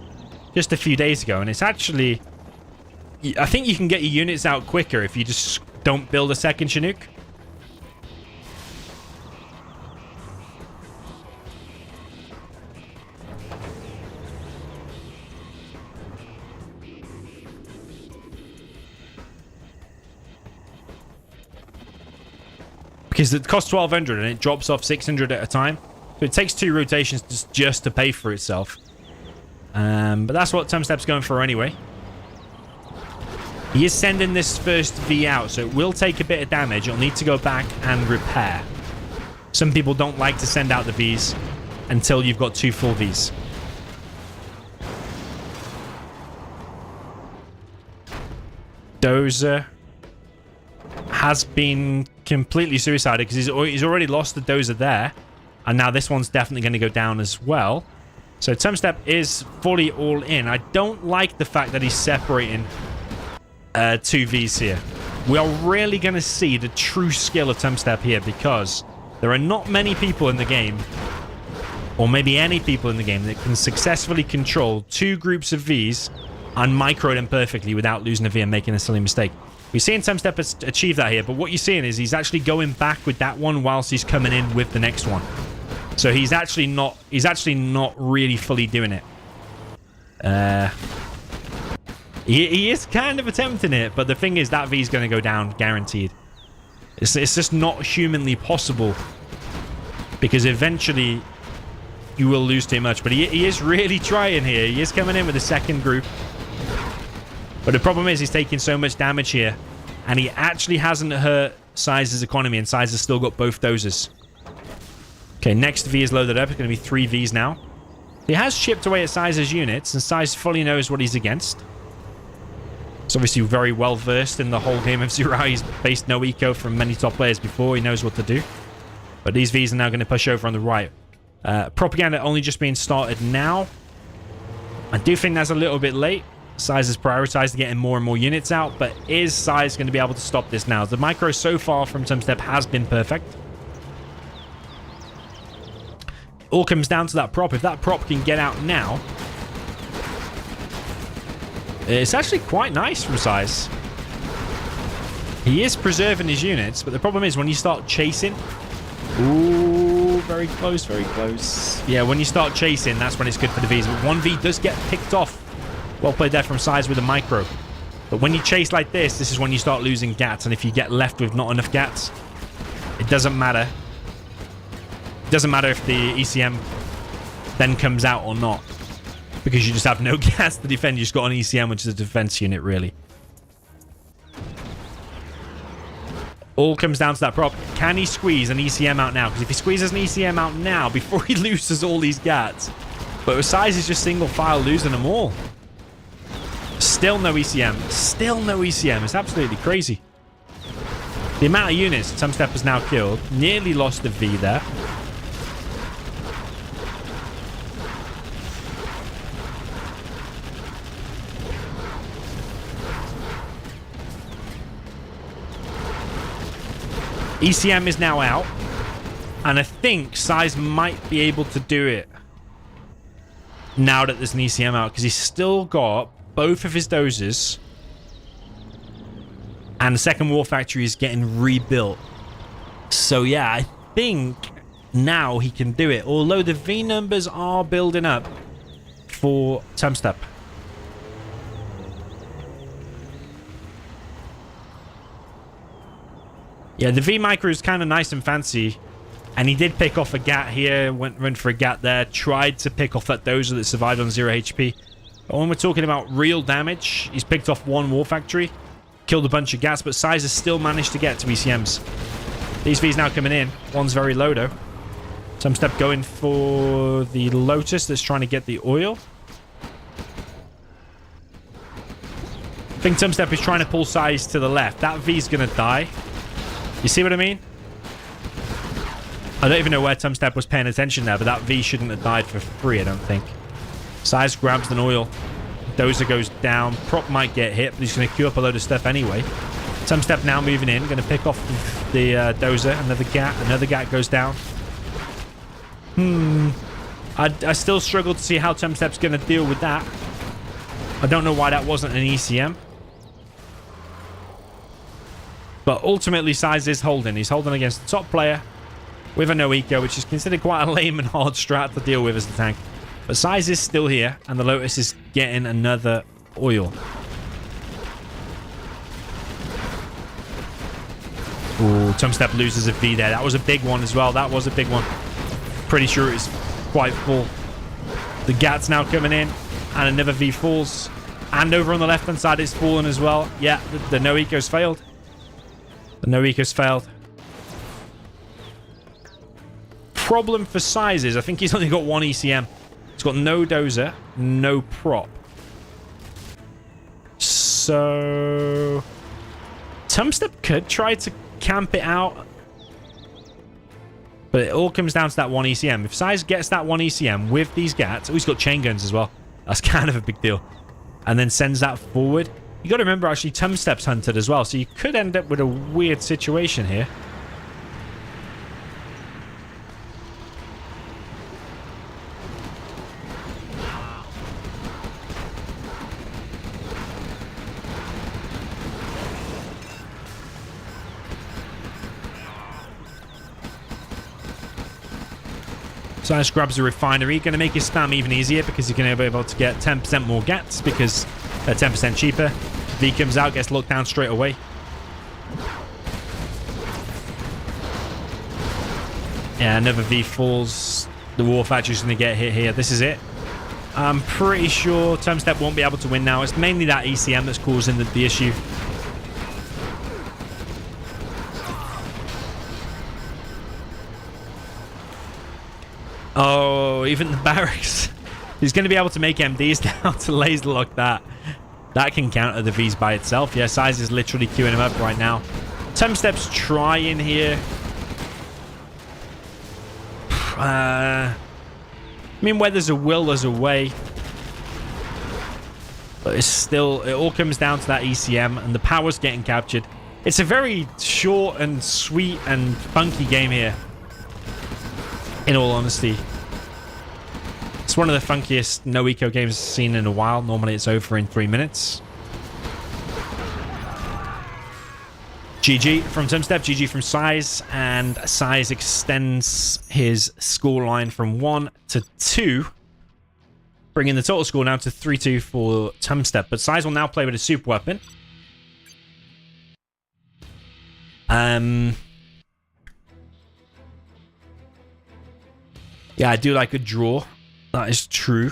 just a few days ago, and it's actually... I think you can get your units out quicker if you just don't build a second Chinook. Because it costs 1,200 and it drops off 600 at a time. So it takes 2 rotations just to pay for itself. But that's what Tumstep's going for anyway. He is sending this first V out, so it will take a bit of damage. You'll need to go back and repair. Some people don't like to send out the Vs until you've got 2 full Vs. Dozer has been completely suicided because he's already lost the Dozer there. And now this one's definitely going to go down as well. So Tumstep is fully all in. I don't like the fact that he's separating 2 Vs here. We are really going to see the true skill of Tumstep here because there are not many people in the game, or maybe any people in the game, that can successfully control 2 groups of Vs and micro them perfectly without losing a V and making a silly mistake. We're seeing Tumstep achieve that here, but what you're seeing is he's actually going back with that one whilst he's coming in with the next one. So he's actually not really fully doing it. He is kind of attempting it, but the thing is that V is going to go down guaranteed. It's just not humanly possible because eventually you will lose too much. But he is really trying here. He is coming in with the second group. But the problem is he's taking so much damage here, and he actually hasn't hurt SiZe's economy, and SiZe has still got both doses. Okay, next V is loaded up. It's going to be 3 Vs now. He has chipped away at SiZe's units, and SiZe fully knows what he's against. He's obviously very well versed in the whole game of Zurai. He's faced no eco from many top players before. He knows what to do. But these Vs are now going to push over on the right. Propaganda only just being started now. I do think that's a little bit late. SiZe has prioritized getting more and more units out, but is SiZe going to be able to stop this now? The micro so far from Tumstep has been perfect. All comes down to that prop. If that prop can get out now, it's actually quite nice from SiZe. He is preserving his units, but the problem is when you start chasing... Ooh, very close, very close. Yeah, when you start chasing, that's when it's good for the Vs. But 1V does get picked off. Well played there from SiZe with a micro. But when you chase like this is when you start losing gats. And if you get left with not enough gats, it doesn't matter. It doesn't matter if the ECM then comes out or not. Because you just have no gats to defend. You just got an ECM, which is a defense unit, really. All comes down to that prop. Can he squeeze an ECM out now? Because if he squeezes an ECM out now, before he loses all these gats. But SiZe is just single file losing them all. Still no ECM. Still no ECM. It's absolutely crazy. The amount of units Tumstep has now killed. Nearly lost the V there. ECM is now out. And I think SiZe might be able to do it now that there's an ECM out, because he's still got both of his dozers. And the second war factory is getting rebuilt. So yeah, I think now he can do it. Although the V numbers are building up for Tumstep. Yeah, the V micro is kind of nice and fancy. And he did pick off a gat here, went for a gat there, tried to pick off that dozer that survived on 0 HP. But when we're talking about real damage, he's picked off one war factory, killed a bunch of gats, but SiZe has still managed to get to ECMs. These Vs now coming in. One's very low though. Tumstep going for the Lotus that's trying to get the oil. I think Tumstep is trying to pull SiZe to the left. That V's going to die. You see what I mean? I don't even know where Tumstep was paying attention there, but that V shouldn't have died for free, I don't think. SiZe grabs an oil. Dozer goes down. Prop might get hit, but he's going to queue up a load of stuff anyway. Tumstep now moving in. Going to pick off the Dozer. Another gat. Another gat goes down. I still struggle to see how Tumstep's going to deal with that. I don't know why that wasn't an ECM. But ultimately, SiZe is holding. He's holding against the top player with a no eco, which is considered quite a lame and hard strat to deal with as the tank. But SiZe is still here, and the Lotus is getting another oil. Ooh, Tumstep loses a V there. That was a big one as well. That was a big one. Pretty sure it's quite full. The Gat's now coming in, and another V falls. And over on the left-hand side, it's fallen as well. Yeah, the no eco's failed. The no eco's failed. Problem for SiZe is I think he's only got one ECM. He's got no dozer, no prop. So Tumstep could try to camp it out, but it all comes down to that one ECM. If SiZe gets that one ECM with these gats, oh, he's got chain guns as well. That's kind of a big deal. And then sends that forward. You got to remember, actually, Tumstep's hunted as well, so you could end up with a weird situation here. SiZe grabs a refinery, going to make his spam even easier because he's going to be able to get 10% more gats because they're 10% cheaper. V comes out, gets locked down straight away. Yeah, another V falls. The war factory's going to get hit here. This is it. I'm pretty sure Tumstep won't be able to win now. It's mainly that ECM that's causing the issue. Oh, even the barracks. He's going to be able to make MDs now to laser lock that. That can counter the Vs by itself. Yeah, SiZe is literally queuing him up right now. Tumstep's trying here. I mean, where there's a will, there's a way. But it's still, it all comes down to that ECM and the power's getting captured. It's a very short and sweet and funky game here. In all honesty, it's one of the funkiest no eco games I've seen in a while. Normally it's over in 3 minutes. GG from Tumstep, GG from SiZe, and SiZe extends his scoreline from 1 to 2, bringing the total score down to 3-2 for Tumstep. But SiZe will now play with a super weapon. Yeah, I do like a draw. That is true.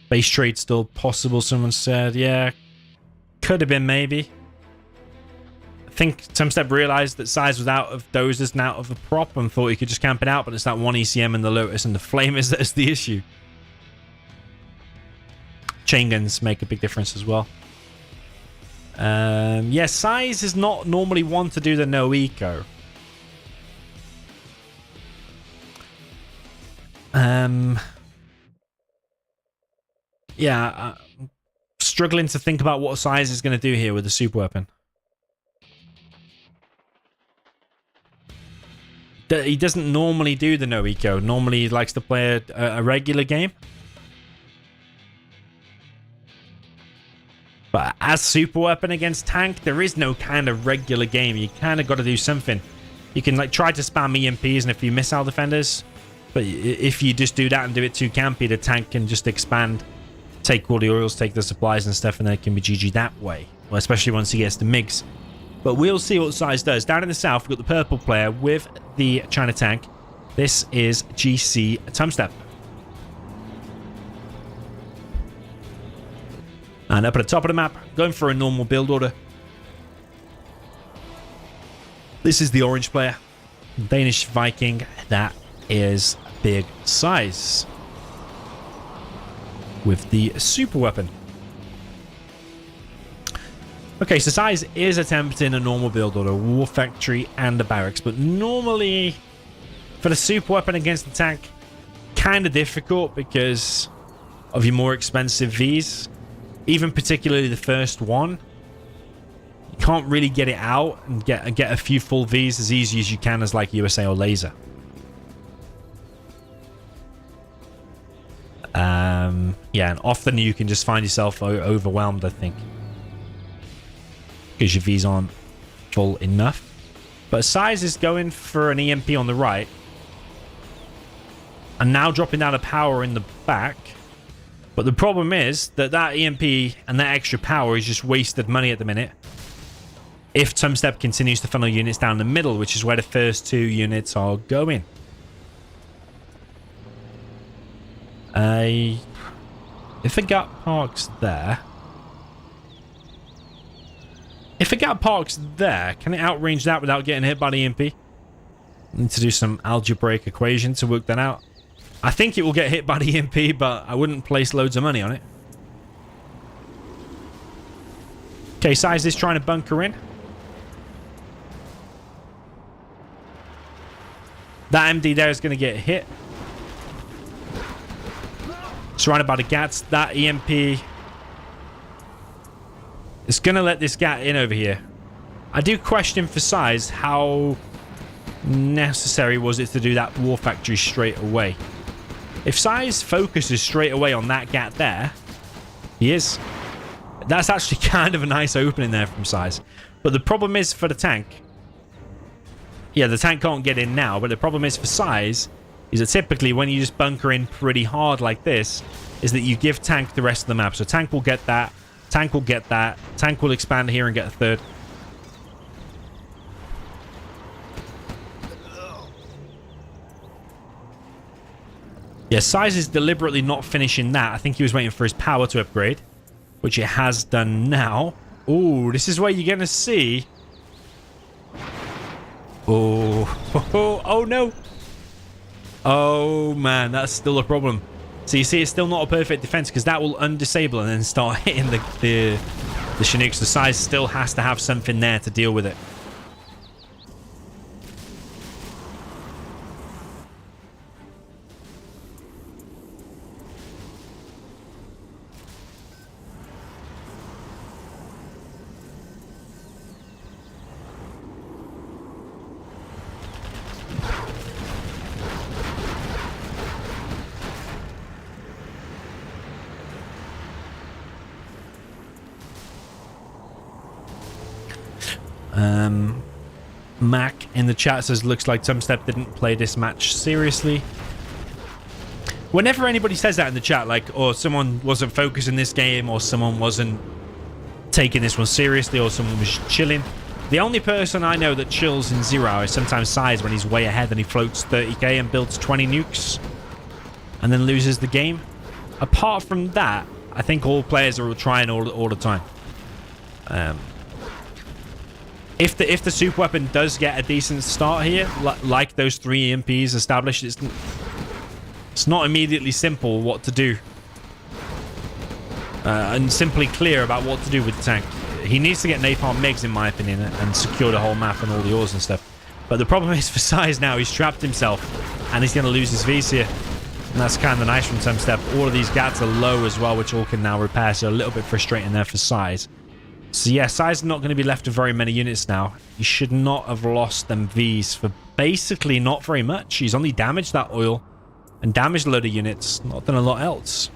Base trade still possible, someone said. Yeah, could have been maybe. I think Tumstep realized that SiZe was out of dozers and out of the prop and thought he could just camp it out, but it's that one ECM and the Lotus and the Flamers that is the issue. Chain guns make a big difference as well. Yeah, SiZe is not normally one to do the no eco. Yeah, struggling to think about what SiZe is going to do here with the super weapon. He doesn't normally do the no eco. Normally he likes to play a regular game. But as super weapon against tank, there is no kind of regular game. You kind of got to do something. You can like try to spam EMPs and a few missile defenders. But if you just do that and do it too campy, the tank can just expand, take all the oils, take the supplies and stuff, and then it can be GG that way. Well, especially once he gets the MiGs. But we'll see what SiZe does. Down in the south, we've got the purple player with the China tank. This is GC Tumstep. And up at the top of the map, going for a normal build order. This is the orange player. Danish Viking. That is big SiZe. With the super weapon. Okay, so SiZe is attempting a normal build order, war factory and the barracks, but normally for the super weapon against the tank, kind of difficult because of your more expensive Vs. Even particularly the first one, you can't really get it out and get a few full Vs as easy as you can as like USA or laser. Yeah, and often you can just find yourself overwhelmed, I think, because your Vs aren't full enough. But SiZe is going for an EMP on the right, and now dropping down a power in the back. But the problem is that that EMP and that extra power is just wasted money at the minute. If Tumstep continues to funnel units down the middle, which is where the first two units are going. If a gap parks there... If a gap parks there, can it outrange that without getting hit by the EMP? Need to do some algebraic equation to work that out. I think it will get hit by the EMP, but I wouldn't place loads of money on it. Okay, SiZe is trying to bunker in. That MD there is going to get hit. Surrounded by the GATs. That EMP is going to let this GAT in over here. I do question for SiZe how necessary was it to do that war factory straight away. If SiZe focuses straight away on that GAT there, he is. That's actually kind of a nice opening there from SiZe. But the problem is for the tank. Yeah, the tank can't get in now, but the problem is for SiZe is that typically when you just bunker in pretty hard like this, is that you give tank the rest of the map. So tank will get that, tank will get that, tank will expand here and get a third. Yeah, SiZe is deliberately not finishing that. I think he was waiting for his power to upgrade, which it has done now. Oh, this is where you're going to see... Oh, no. Oh, man, that's still a problem. So you see, it's still not a perfect defense because that will undisable and then start hitting the Chinooks. The SiZe still has to have something there to deal with it. Mac in the chat says, looks like Tumstep didn't play this match seriously. Whenever anybody says that in the chat, like, or someone wasn't focusing this game, or someone wasn't taking this one seriously, or someone was chilling, the only person I know that chills in 0 is sometimes SiZe when he's way ahead and he floats 30k and builds 20 nukes and then loses the game. Apart from that, I think all players are trying all the time. If the super weapon does get a decent start here, like those 3 EMPs established, it's not immediately simple what to do. And simply clear about what to do with the tank. He needs to get napalm MiGs, in my opinion, and secure the whole map and all the ores and stuff. But the problem is for SiZe now, he's trapped himself, and he's going to lose his Vs here. And that's kind of nice from Tumstep. All of these GATs are low as well, which all can now repair, so a little bit frustrating there for SiZe. So yeah, SiZe not going to be left with very many units now. He should not have lost them Vs for basically not very much. He's only damaged that oil and damaged a load of units, not done a lot else.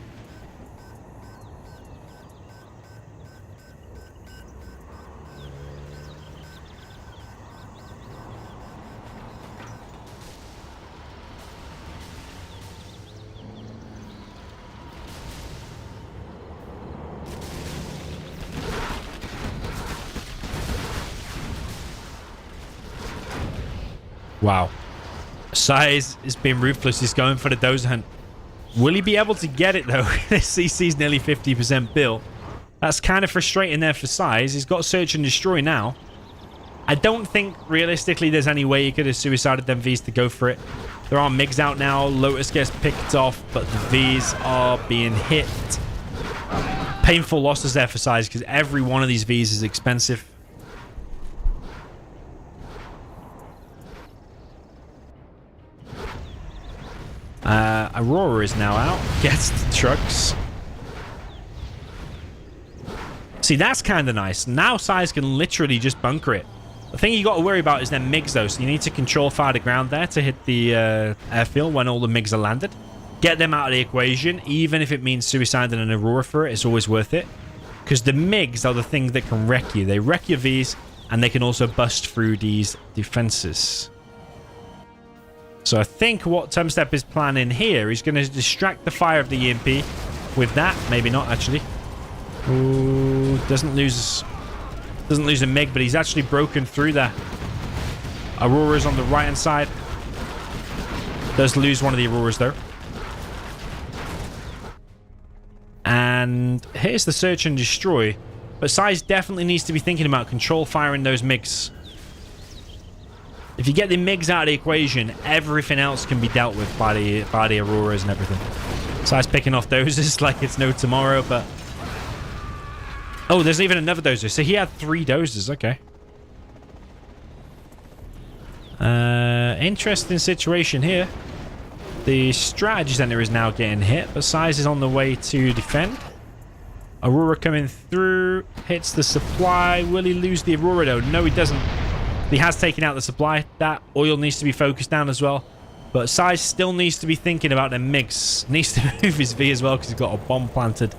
Wow. SiZe is being ruthless. He's going for the dozer hunt. Will he be able to get it, though? This CC's nearly 50% built. That's kind of frustrating there for SiZe. He's got Search and Destroy now. I don't think, realistically, there's any way he could have suicided them Vs to go for it. There are MiGs out now. Lotus gets picked off, but the Vs are being hit. Painful losses there for SiZe, because every one of these Vs is expensive. Aurora is now out. Gets the trucks. See, that's kind of nice. Now SiZe can literally just bunker it. The thing you got to worry about is their MiGs, though. So you need to control fire to ground there to hit the airfield when all the MiGs are landed. Get them out of the equation. Even if it means suiciding an Aurora for it, it's always worth it. Because the MiGs are the thing that can wreck you. They wreck your Vs, and they can also bust through these defenses. So I think what Tumstep is planning here is going to distract the fire of the EMP with that. Maybe not, actually. Ooh, doesn't lose a MiG, but he's actually broken through there. Aurora's on the right-hand side. Does lose one of the Auroras, though. And here's the Search and Destroy. But SiZe definitely needs to be thinking about control firing those MiGs. If you get the MiGs out of the equation, everything else can be dealt with by the Auroras and everything. SiZe picking off dozers like it's no tomorrow, but... Oh, there's even another dozer. So he had 3 dozers. Okay. Interesting situation here. The strategy center is now getting hit, but SiZe is on the way to defend. Aurora coming through. Hits the supply. Will he lose the Aurora, though? No, he doesn't. He has taken out the supply. That oil needs to be focused down as well. But SiZe still needs to be thinking about their MiGs. Needs to move his V as well because he's got a bomb planted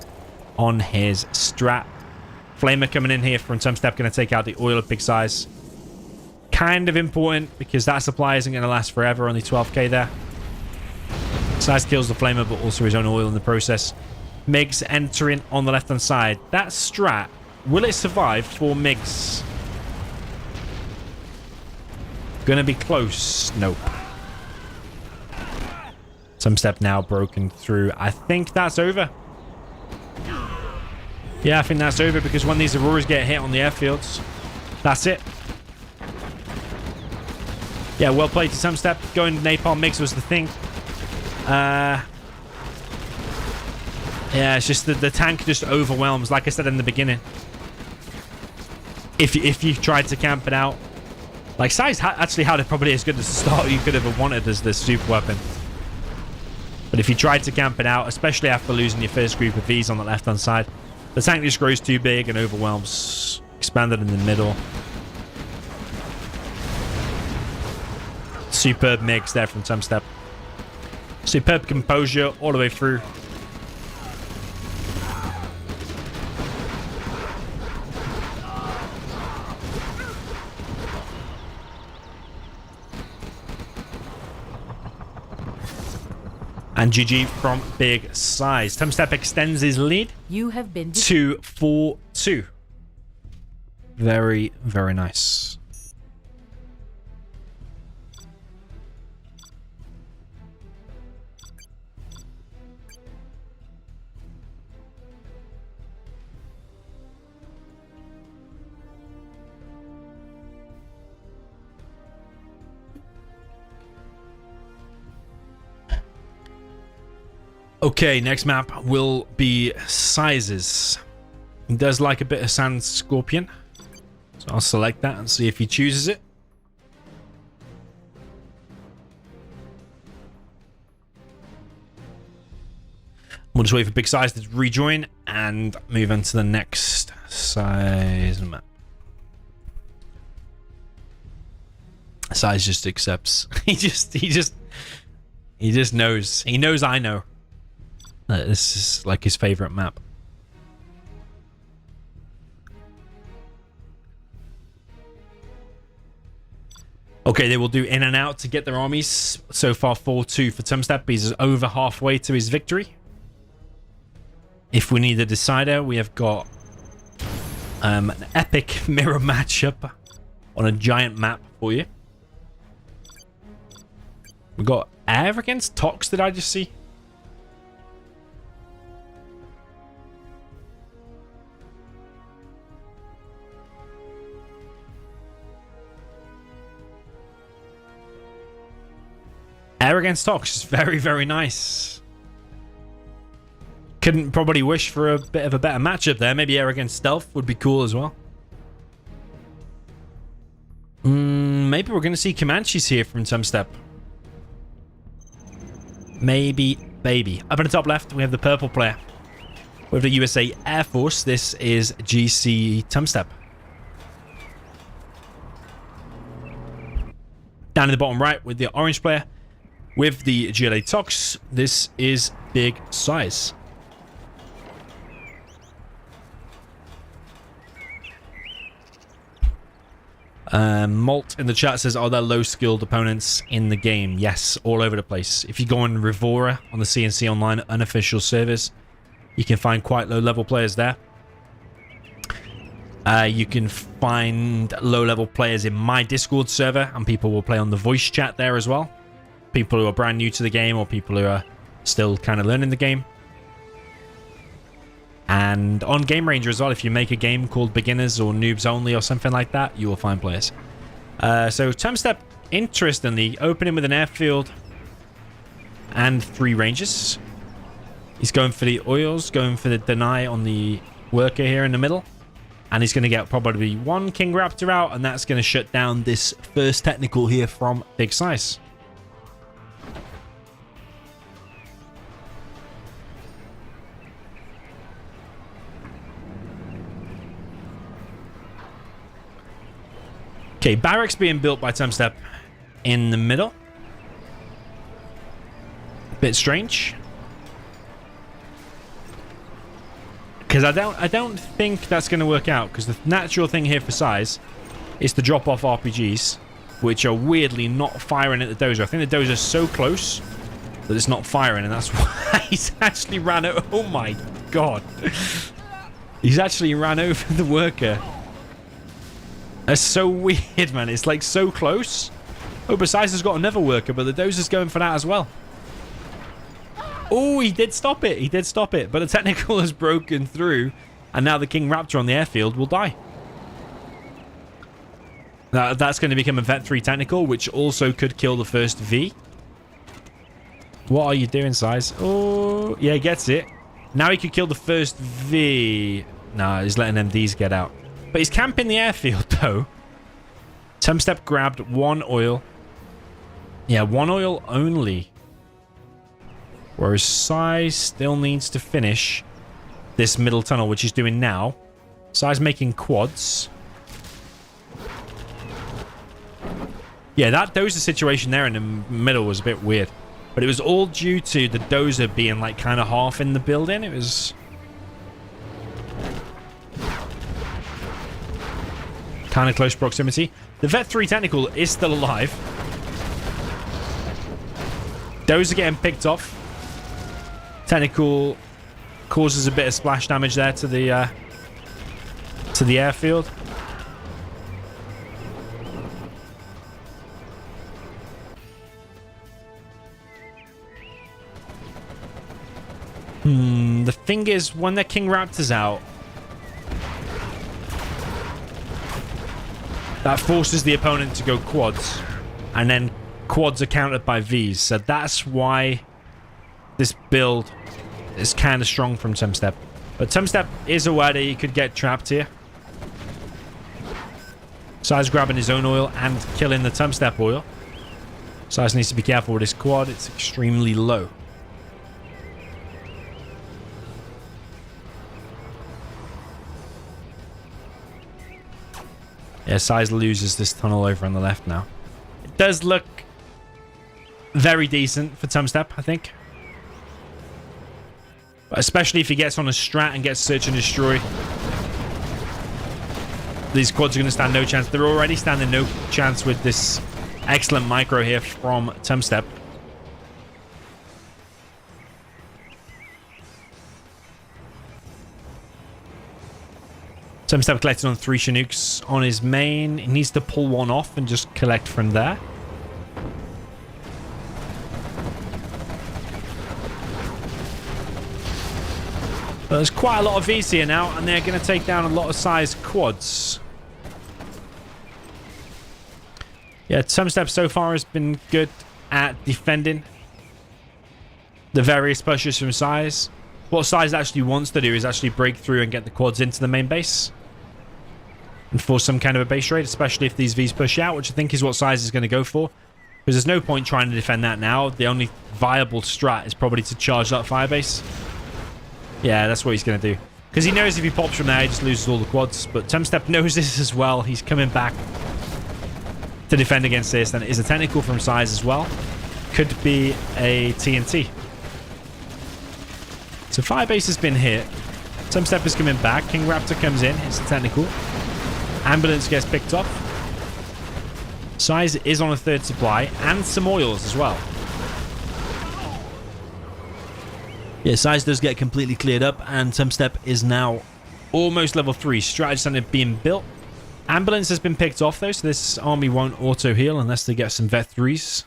on his strat. Flamer coming in here from Tumstep, going to take out the oil of big size. Kind of important because that supply isn't going to last forever. Only 12k there. SiZe kills the Flamer, but also his own oil in the process. MiGs entering on the left-hand side. That strat, will it survive 4 MiGs? Gonna be close. Nope. Tumstep now broken through. I think that's over. Yeah, I think that's over because when these Auroras get hit on the airfields, that's it. Yeah, well played to Tumstep. Going napalm MiGs was the thing. Yeah, it's just the tank just overwhelms, like I said in the beginning. If you tried to camp it out, like SiZe actually had it probably as good as the start you could have wanted as the super weapon. But if you tried to camp it out, especially after losing your first group of Vs on the left-hand side, the tank just grows too big and overwhelms. Expanded in the middle. Superb MiGs there from Tumstep. Superb composure all the way through. And GG from big size. Tumstep extends his lead You have been to 4-2. Very, very nice. Okay, next map will be SiZe's. He does like a bit of Sand Scorpion. So I'll select that and see if he chooses it. We'll just wait for big size to rejoin and move on to the next SiZe map. SiZe just accepts. He just knows. He knows I know that this is like his favorite map. Okay, they will do in and out to get their armies. So far 4-2 for Tumstep. He's over halfway to his victory. If we need a decider, we have got an epic mirror matchup on a giant map for you. We got Air against Tox, did I just see? Air against Tox is very, very nice. Couldn't probably wish for a bit of a better matchup there. Maybe Air against Stealth would be cool as well. Maybe we're going to see Comanches here from Tumstep. Maybe, baby. Up in the top left, we have the purple player. We have the USA Air Force. This is GC Tumstep. Down in the bottom right with the orange player. With the GLA Tox, this is Big SiZe. Malt in the chat says, are there low-skilled opponents in the game? Yes, all over the place. If you go on Rivora on the CNC Online unofficial servers, you can find quite low-level players there. You can find low-level players in my Discord server, and people will play on the voice chat there as well. People who are brand new to the game or people who are still kind of learning the game. And on Game Ranger as well, if you make a game called Beginners or Noobs Only or something like that, you will find players. So Tumstep, interestingly, opening with an airfield and 3 ranges. He's going for the oils, going for the deny on the worker here in the middle. And he's going to get probably 1 King Raptor out, and that's going to shut down this first technical here from Big SiZe. Okay, barracks being built by Tumstep in the middle. Bit strange. Because I don't think that's going to work out, because the natural thing here for SiZe is to drop off RPGs, which are weirdly not firing at the dozer. I think the dozer's so close that it's not firing, and that's why he's actually ran over. Oh my god. He's actually ran over the worker. That's so weird, man. It's like so close. Oh, besides, has got another worker, but the dozer's going for that as well. Oh, he did stop it. He did stop it. But the technical has broken through, and now the King Raptor on the airfield will die. Now, that's going to become a Vet 3 technical, which also could kill the first V. What are you doing, SiZe? Oh, yeah, he gets it. Now he could kill the first V. Nah, he's letting MDs get out. But he's camping the airfield, though. Tumstep grabbed 1 oil. Yeah, 1 oil only. Whereas SiZe still needs to finish this middle tunnel, which he's doing now. SiZe making quads. Yeah, that dozer situation there in the middle was a bit weird. But it was all due to the dozer being like kind of half in the building. It was kind of close proximity. The Vet 3 technical is still alive. Dozer getting picked off. Technical causes a bit of splash damage there to the airfield. The thing is, when their King Raptor's out, that forces the opponent to go quads, and then quads are countered by Vs. So that's why this build is kind of strong from Tumstep. But Tumstep is aware that he could get trapped here. SiZe grabbing his own oil and killing the Tumstep oil. SiZe needs to be careful with his quad. It's extremely low. Yeah, SiZe loses this tunnel over on the left now. does look very decent for Tumstep, I think. Especially if he gets on a strat and gets search and destroy. These quads are going to stand no chance. They're already standing no chance with this excellent micro here from Tumstep. Tumstep collected on 3 Chinooks on his main. He needs to pull one off and just collect from there. But there's quite a lot of Vs here now, and they're going to take down a lot of SiZe quads. Yeah, Tumstep so far has been good at defending the various pushes from SiZe. What SiZe actually wants to do is actually break through and get the quads into the main base and force some kind of a base raid, especially if these Vs push out, which I think is what SiZe is going to go for. Because there's no point trying to defend that now. The only viable strat is probably to charge that firebase. Yeah, that's what he's going to do. Because he knows if he pops from there, he just loses all the quads. But Tumstep knows this as well. He's coming back to defend against this. And it is a technical from SiZe as well. Could be a TNT. So firebase has been hit. Tumstep is coming back. King Raptor comes in. It's a technical. Ambulance gets picked off. SiZe is on a 3rd supply. And some oils as well. Yeah, SiZe does get completely cleared up, and Tumstep is now almost level 3. Strategy center being built. Ambulance has been picked off, though, so this army won't auto-heal unless they get some Vet 3s.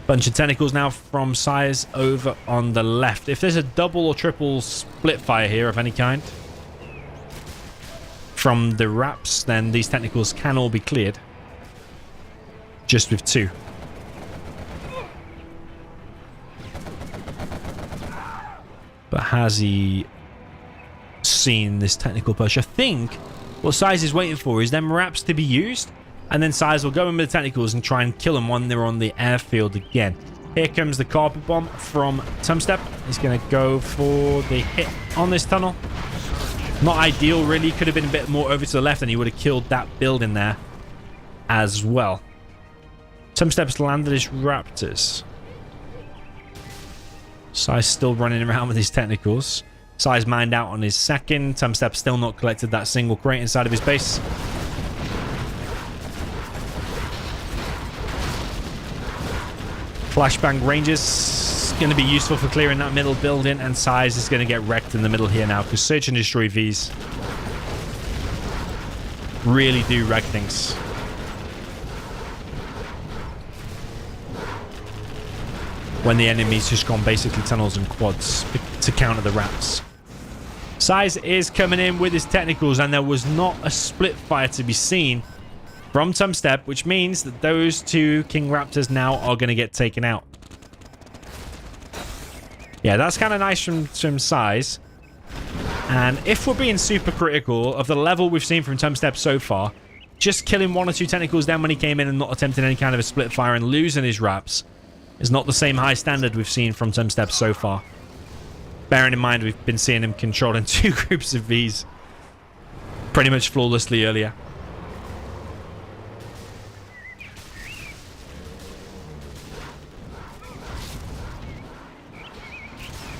Bunch of tentacles now from SiZe over on the left. If there's a double or triple split fire here of any kind from the Raps, then these tentacles can all be cleared. Just with 2. But has he seen this technical push? I think what SiZe is waiting for is them Raps to be used, and then SiZe will go in with the technicals and try and kill them when they're on the airfield again. Here comes the carpet bomb from Tumstep. He's going to go for the hit on this tunnel. Not ideal, really. Could have been a bit more over to the left, and he would have killed that building there as well. Tumstep's landed his Raptors. SiZe still running around with his technicals. SiZe mined out on his 2nd. Tumstep still not collected that single crate inside of his base. Flashbang Rangers going to be useful for clearing that middle building, and SiZe is going to get wrecked in the middle here now because Search and Destroy Vs really do wreck things. When the enemy's just gone basically tunnels and quads to counter the Raps. SiZe is coming in with his technicals, and there was not a split fire to be seen from Tumstep, which means that those 2 King Raptors now are going to get taken out. Yeah, that's kind of nice from SiZe. And if we're being super critical of the level we've seen from Tumstep so far, just killing 1 or 2 tentacles then when he came in and not attempting any kind of a split fire and losing his Raps is not the same high standard we've seen from Tumstep so far. Bearing in mind we've been seeing him controlling 2 groups of Vs pretty much flawlessly earlier.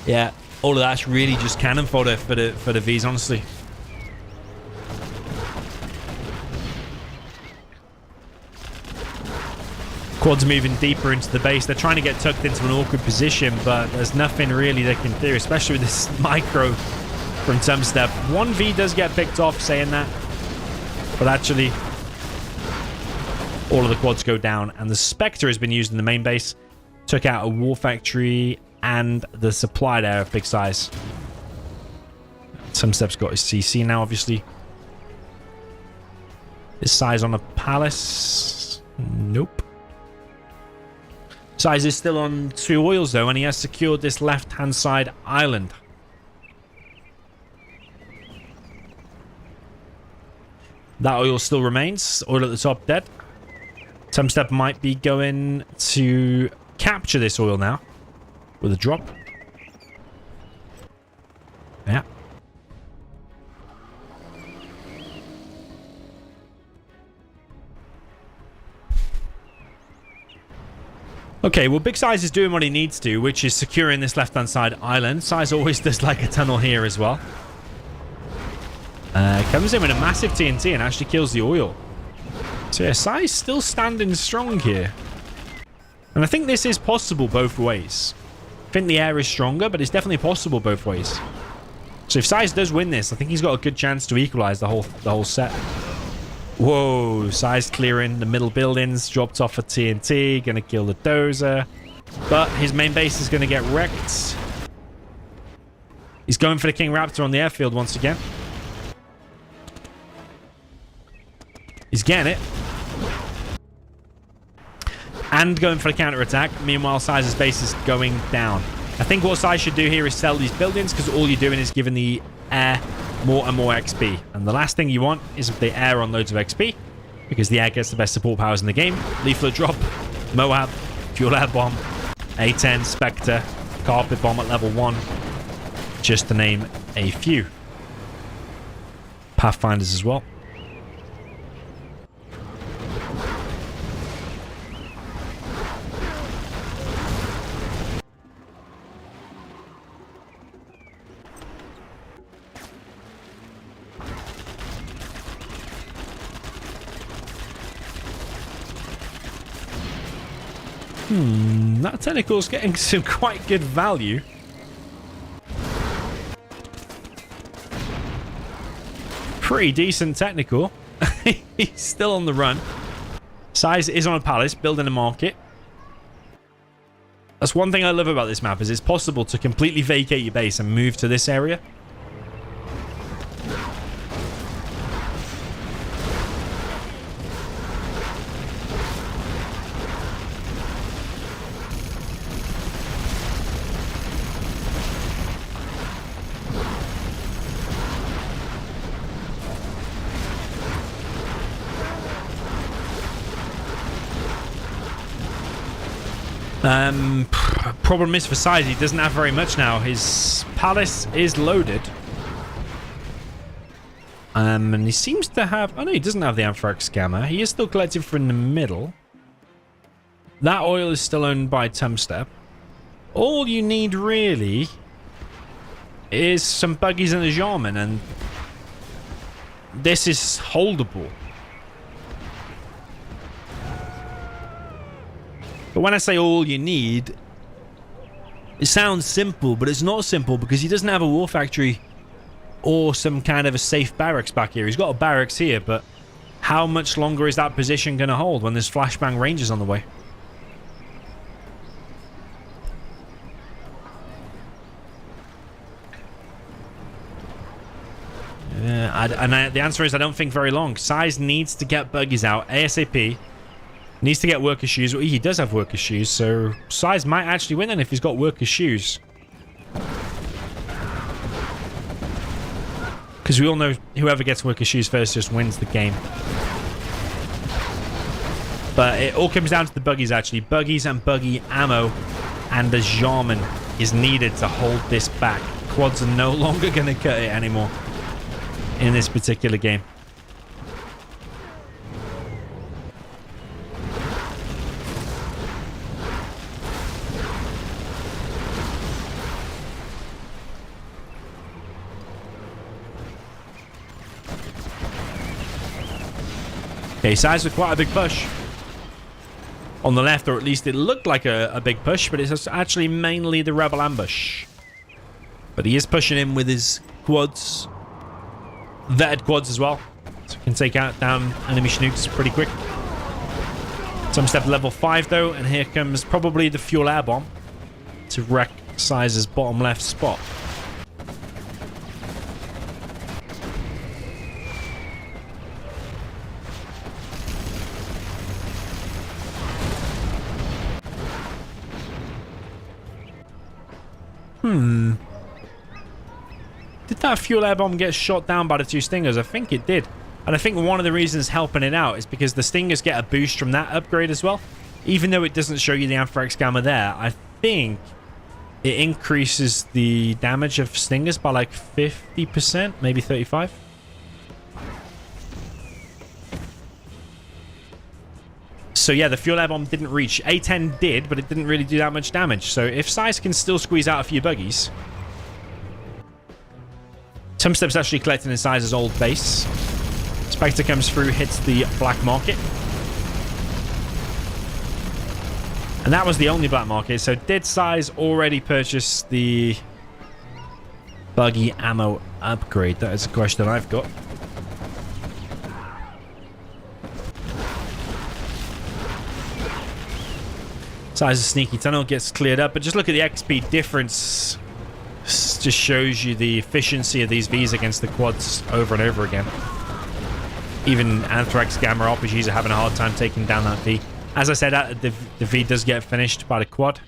Yeah, all of that's really just cannon fodder for the Vs, honestly. Quads moving deeper into the base. They're trying to get tucked into an awkward position, but there's nothing really they can do, especially with this micro from Tumstep. 1V does get picked off saying that, but actually all of the quads go down, and the Spectre has been used in the main base. Took out a War Factory and the supply there of big size. Tumstep's got his CC now, obviously. Is SiZe on a palace? Nope. SiZe is still on 2 oils though, and he has secured this left-hand side island. That oil still remains. Oil at the top dead. Tumstep might be going to capture this oil now with a drop. Yeah. Okay, well, Big SiZe is doing what he needs to, which is securing this left-hand side island. SiZe always does like a tunnel here as well. Comes in with a massive TNT and actually kills the oil. So yeah, SiZe still standing strong here. And I think this is possible both ways. I think the air is stronger, but it's definitely possible both ways. So if SiZe does win this, I think he's got a good chance to equalize the whole set. Whoa, SiZe clearing the middle buildings, dropped off a TNT, gonna kill the dozer. But his main base is gonna get wrecked. He's going for the King Raptor on the airfield once again. He's getting it. And going for the counter-attack. Meanwhile, SiZe's base is going down. I think what SiZe should do here is sell these buildings, because all you're doing is giving the air more and more XP. And the last thing you want is the air on loads of XP, because the air gets the best support powers in the game. Leaflet Drop, Moab, Fuel Air Bomb, A10, Spectre, Carpet Bomb at level 1, just to name a few. Pathfinders as well. That tentacle's getting some quite good value. Pretty decent technical. He's still on the run. SiZe is on a palace, building a market. That's one thing I love about this map, is it's possible to completely vacate your base and move to this area. Problem is for SiZe, he doesn't have very much now. His palace is loaded. And he seems to have... Oh no, he doesn't have the Anthrax Scammer. He is still collected from the middle. That oil is still owned by Tumstep. All you need really is some buggies and a Jarman, and this is holdable. But when I say all you need, it sounds simple, but it's not simple, because he doesn't have a war factory or some kind of a safe barracks back here. He's got a barracks here, but how much longer is that position going to hold when there's flashbang ranges on the way? The answer is I don't think very long. SiZe needs to get buggies out ASAP. Needs to get worker shoes. Well, he does have worker shoes, so SiZe might actually win then if he's got worker shoes. Because we all know whoever gets worker shoes first just wins the game. But it all comes down to the buggies, actually. Buggies and buggy ammo, and the Jarman is needed to hold this back. Quads are no longer going to cut it anymore in this particular game. Okay, SiZe with quite a big push on the left, or at least it looked like a big push, but it's actually mainly the Rebel ambush. But he is pushing in with his quads, vetted quads as well, so he can take out down enemy Schnooks pretty quick. Tumstep level 5 though, and here comes probably the Fuel Air Bomb to wreck SiZe's bottom left spot. Did that Fuel Air Bomb get shot down by the two Stingers? I think it did. And I think one of the reasons helping it out is because the Stingers get a boost from that upgrade as well. Even though it doesn't show you the Anthrax Gamma there, I think it increases the damage of Stingers by like 50%, maybe 35%. So yeah, the fuel air bomb didn't reach. A10 did, but it didn't really do that much damage. So if SiZe can still squeeze out a few buggies... Tumstep's actually collecting in SiZe's old base. Spectre comes through, hits the black market. And that was the only black market. So did SiZe already purchase the buggy ammo upgrade? That is a question I've got. SiZe's sneaky tunnel gets cleared up, but just look at the XP difference. Just shows you the efficiency of these Vs against the quads over and over again. Even Anthrax Gamma RPGs are having a hard time taking down that V. As I said, the V does get finished by the quad.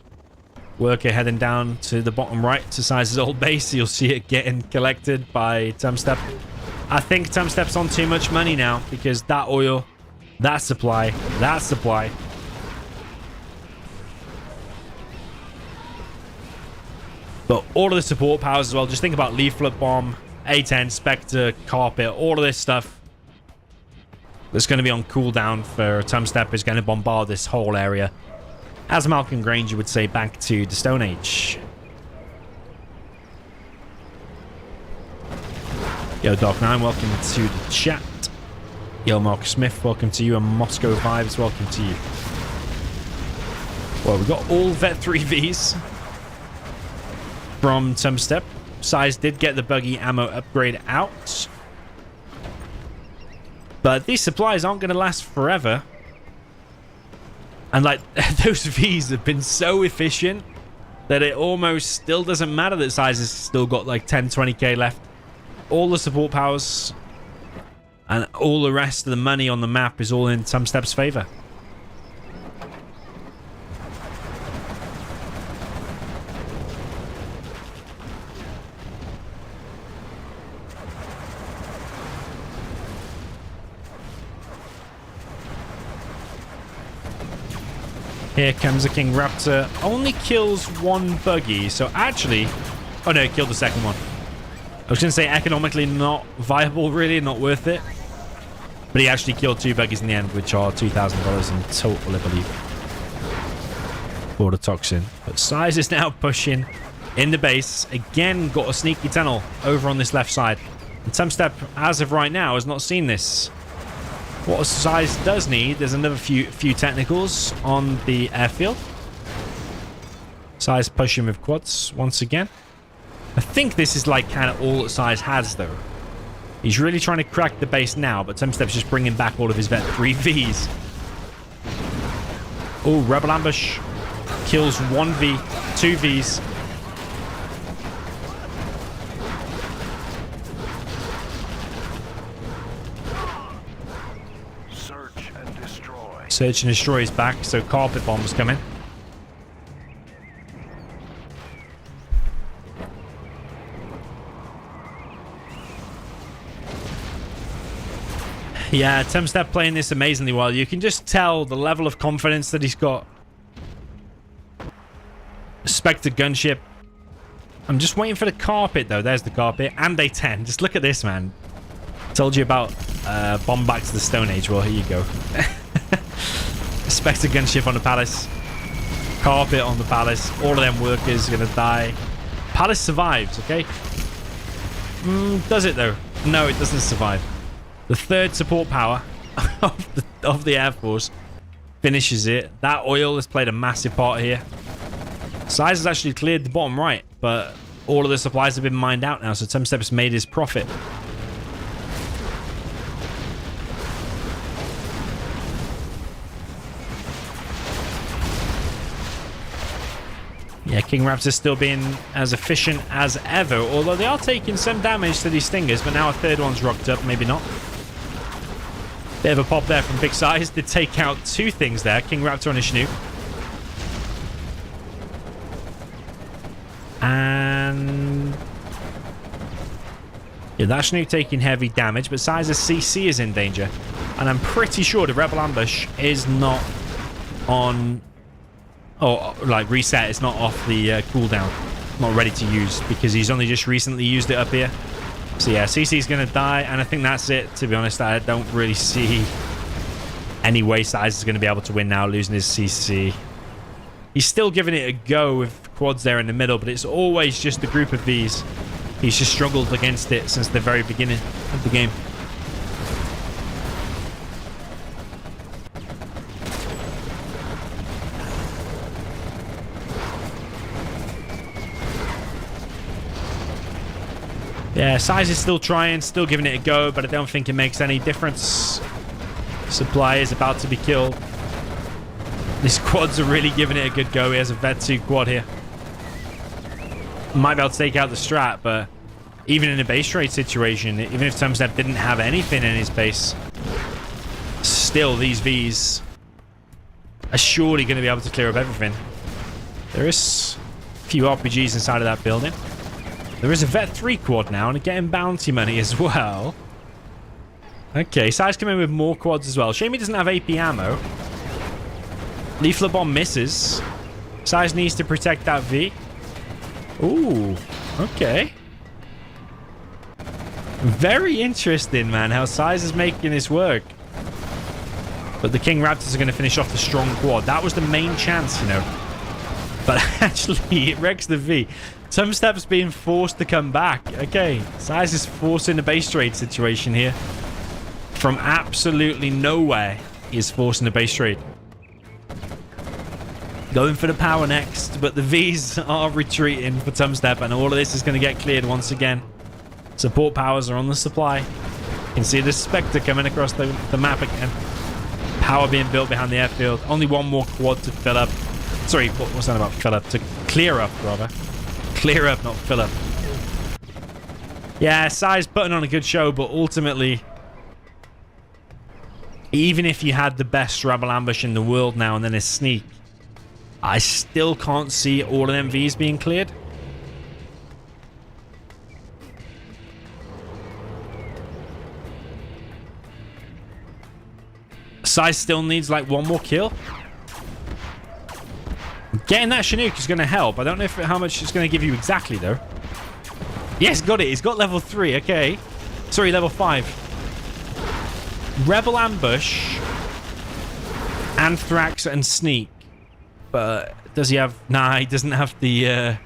Worker heading down to the bottom right to SiZe's old base. You'll see it getting collected by Tumstep. I think Tumstep's on too much money now because that oil, that supply, that supply. But all of the support powers as well. Just think about Leaflet Bomb, A10, Spectre, Carpet, all of this stuff that's going to be on cooldown for Tumstep is going to bombard this whole area. As Malcolm Granger would say, back to the Stone Age. Yo, Dark9, welcome to the chat. Yo, Mark Smith, welcome to you. And Moscow Vibes, welcome to you. Well, we've got all Vet 3 Vs from Tumstep. SiZe did get the buggy ammo upgrade out. But these supplies aren't going to last forever. And like, those Vs have been so efficient that it almost still doesn't matter that SiZe has still got like 10, 20k left. All the support powers and all the rest of the money on the map is all in Tumstep's favor. Here comes the King Raptor. Only kills one buggy. So actually... Oh no, he killed the second one. I was going to say economically not viable, really. Not worth it. But he actually killed two buggies in the end, which are $2,000 in total, I believe. For the toxin. But SiZe is now pushing in the base. Again, got a sneaky tunnel over on this left side. And Tumstep, as of right now, has not seen this. What SiZe does need, there's another few technicals on the airfield. SiZe pushing with quads once again. I think this is like kind of all that SiZe has though. He's really trying to crack the base now, but Tumstep's just bringing back all of his Vet 3 Vs. Oh, Rebel Ambush kills 1 V, 2 Vs. Search and Destroy is back, so Carpet Bomb's coming. Yeah, Tumstep playing this amazingly well. You can just tell the level of confidence that he's got. Spectre gunship. I'm just waiting for the Carpet, though. There's the Carpet. And A10. Just look at this, man. Told you about bomb back to the Stone Age. Well, here you go. Spectre gunship on the Palace. Carpet on the Palace. All of them workers are going to die. Palace survives, okay? Does it, though? No, it doesn't survive. The third support power of the Air Force finishes it. That oil has played a massive part here. SiZe has actually cleared the bottom right, but all of the supplies have been mined out now, so Tumstep has made his profit. Yeah, King Raptor still being as efficient as ever, although they are taking some damage to these stingers, but now a third one's rocked up, maybe not. Bit of a pop there from Big SiZe. Did take out 2 things there. King Raptor on a Schnoop. And... yeah, that Schnoop taking heavy damage, but SiZe's CC is in danger. And I'm pretty sure the Rebel Ambush is not on... oh, like reset. It's not off the cooldown. Not ready to use because he's only just recently used it up here. So yeah, CC's going to die, and I think that's it. To be honest, I don't really see Anyway, SiZe is going to be able to win now, losing his CC. He's still giving it a go with quads there in the middle, but it's always just a group of these. He's just struggled against it since the very beginning of the game. Yeah, SiZe is still trying, still giving it a go, but I don't think it makes any difference. Supply is about to be killed. These quads are really giving it a good go. He has a Vet 2 quad here. Might be able to take out the strat, but even in a base trade situation, even if Tumstep didn't have anything in his base, still these Vs are surely going to be able to clear up everything. There is a few RPGs inside of that building. There is a Vet 3 quad now, and getting bounty money as well. Okay, SiZe coming in with more quads as well. Shame he doesn't have AP ammo. Leaflet bomb misses. SiZe needs to protect that V. Ooh, okay. Very interesting, man, how SiZe is making this work. But the King Raptors are going to finish off the strong quad. That was the main chance, you know. But actually, it wrecks the V. Tumstep's being forced to come back. Okay, SiZe is forcing a base trade situation here. From absolutely nowhere, he is forcing a base trade. Going for the power next, but the Vs are retreating for Tumstep, and all of this is going to get cleared once again. Support powers are on the supply. You can see the Spectre coming across the map again. Power being built behind the airfield. Only one more quad to fill up. Sorry, what's that about fill up? To clear up, rather. Clear up, not fill up. Yeah, SiZe putting on a good show, but ultimately, even if you had the best Rebel ambush in the world now and then a sneak, I still can't see all of them Vs being cleared. SiZe still needs like one more kill. Getting that Chinook is going to help. I don't know how much it's going to give you exactly, though. Yes, got it. He's got level 3. Okay. Sorry, level 5. Rebel ambush, Anthrax, and sneak. But does he have... Nah, he doesn't have the...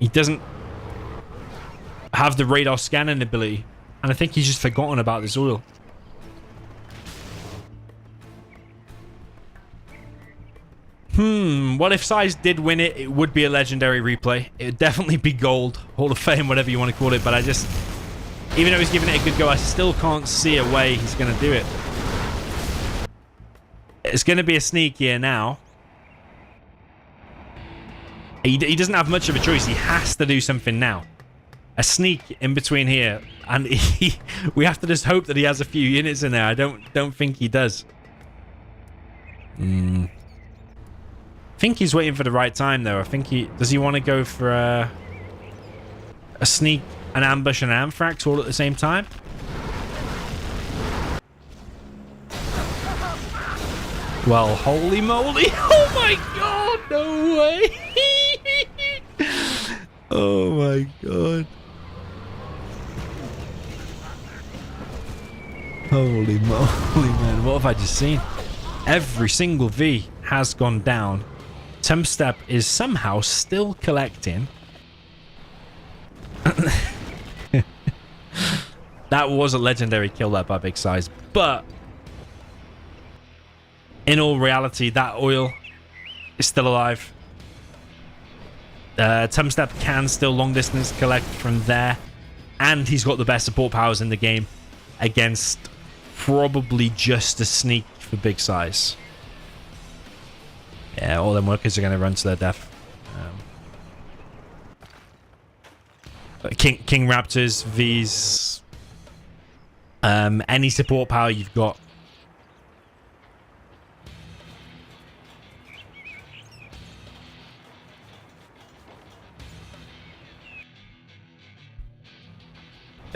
He doesn't have the radar scanning ability. And I think he's just forgotten about this oil. What if SiZe did win it? It would be a legendary replay. It would definitely be gold. Hall of Fame, whatever you want to call it. But I just... Even though he's giving it a good go, I still can't see a way he's going to do it. It's going to be a sneak here now. He doesn't have much of a choice. He has to do something now. A sneak in between here. And we have to just hope that he has a few units in there. I don't think he does. I think he's waiting for the right time, though. I think does he want to go for a sneak, an ambush, and an Anthrax all at the same time? Well, holy moly. Oh my god, no way. Oh my god. Holy moly, man. What have I just seen? Every single V has gone down. Tumstep is somehow still collecting. That was a legendary kill there by Big SiZe. But in all reality, that oil is still alive. Tumstep can still long distance collect from there. And he's got the best support powers in the game against probably just a sneak for Big SiZe. Yeah, all them workers are going to run to their death. King Raptors, Vs, any support power you've got.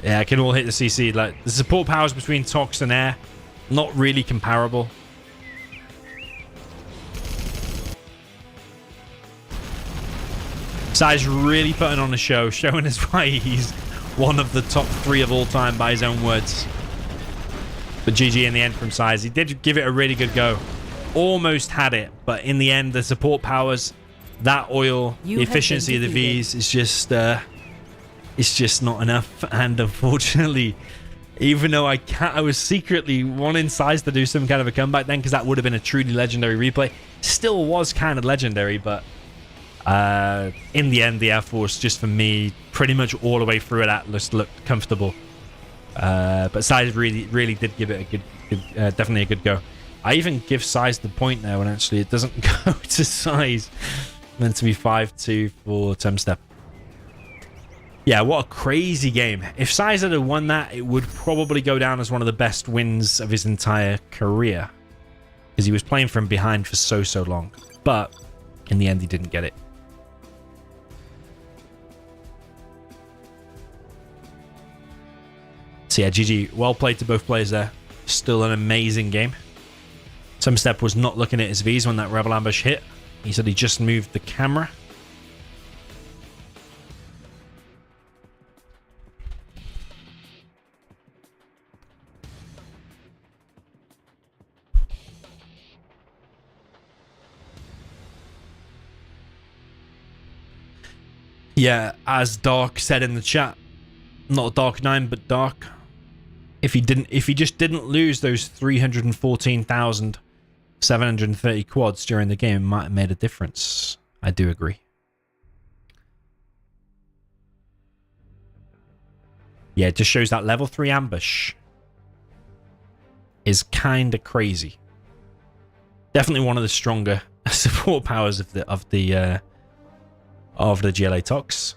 Yeah, I can all hit the CC. Like the support powers between Tox and Air, not really comparable. SiZe really putting on a show, showing us why he's one of the top 3 of all time by his own words. But GG in the end from SiZe. He did give it a really good go. Almost had it, but in the end, the support powers, that oil, the efficiency of the Vs is just, it's just not enough. And unfortunately, even though I was secretly wanting SiZe to do some kind of a comeback then, because that would have been a truly legendary replay. Still was kind of legendary, but in the end, the Air Force, just for me, pretty much all the way through at Atlas looked comfortable. But SiZe really did give it a good, definitely a good go. I even give SiZe the point now when actually it doesn't go to SiZe. Meant to be 5-2 for Tumstep. Yeah, what a crazy game. If SiZe had won that, it would probably go down as one of the best wins of his entire career. Because he was playing from behind for so long. But in the end, he didn't get it. So yeah, GG. Well played to both players there. Still an amazing game. Tumstep was not looking at his Vs when that Rebel Ambush hit. He said he just moved the camera. Yeah, as Dark said in the chat, not Dark 9, but Dark. If he just didn't lose those 314,730 quads during the game, it might have made a difference. I do agree. Yeah, it just shows that level 3 ambush is kind of crazy. Definitely one of the stronger support powers of the GLA Tox.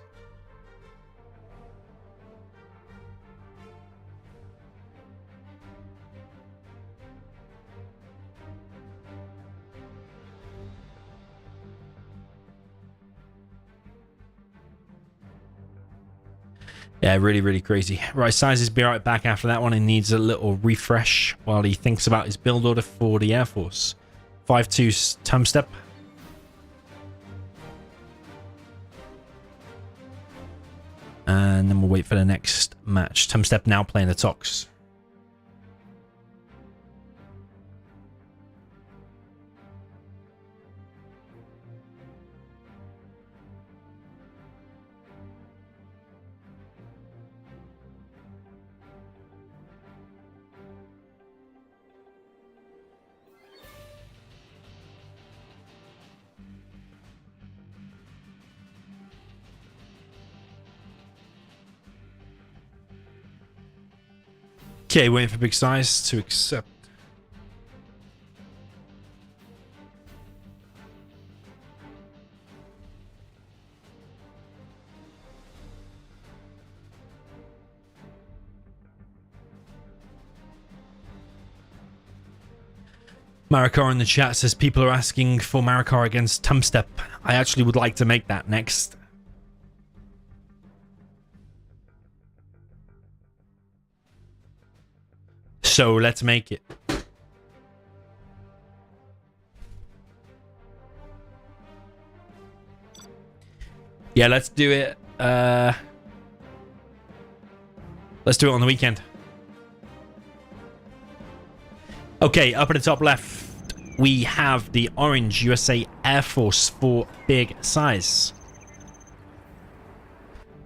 Yeah, really crazy. Right, SiZe's be right back after that one. He needs a little refresh while he thinks about his build order for the Air Force. 5-2 Tumstep. And then we'll wait for the next match. Tumstep now playing the Tox. Okay, waiting for Big SiZe to accept. Marikar in the chat says people are asking for Marikar against Tumstep. I actually would like to make that next. So let's make it. Yeah, let's do it. Let's do it on the weekend. Okay, up at the top left, we have the orange USA Air Force for Big SiZe.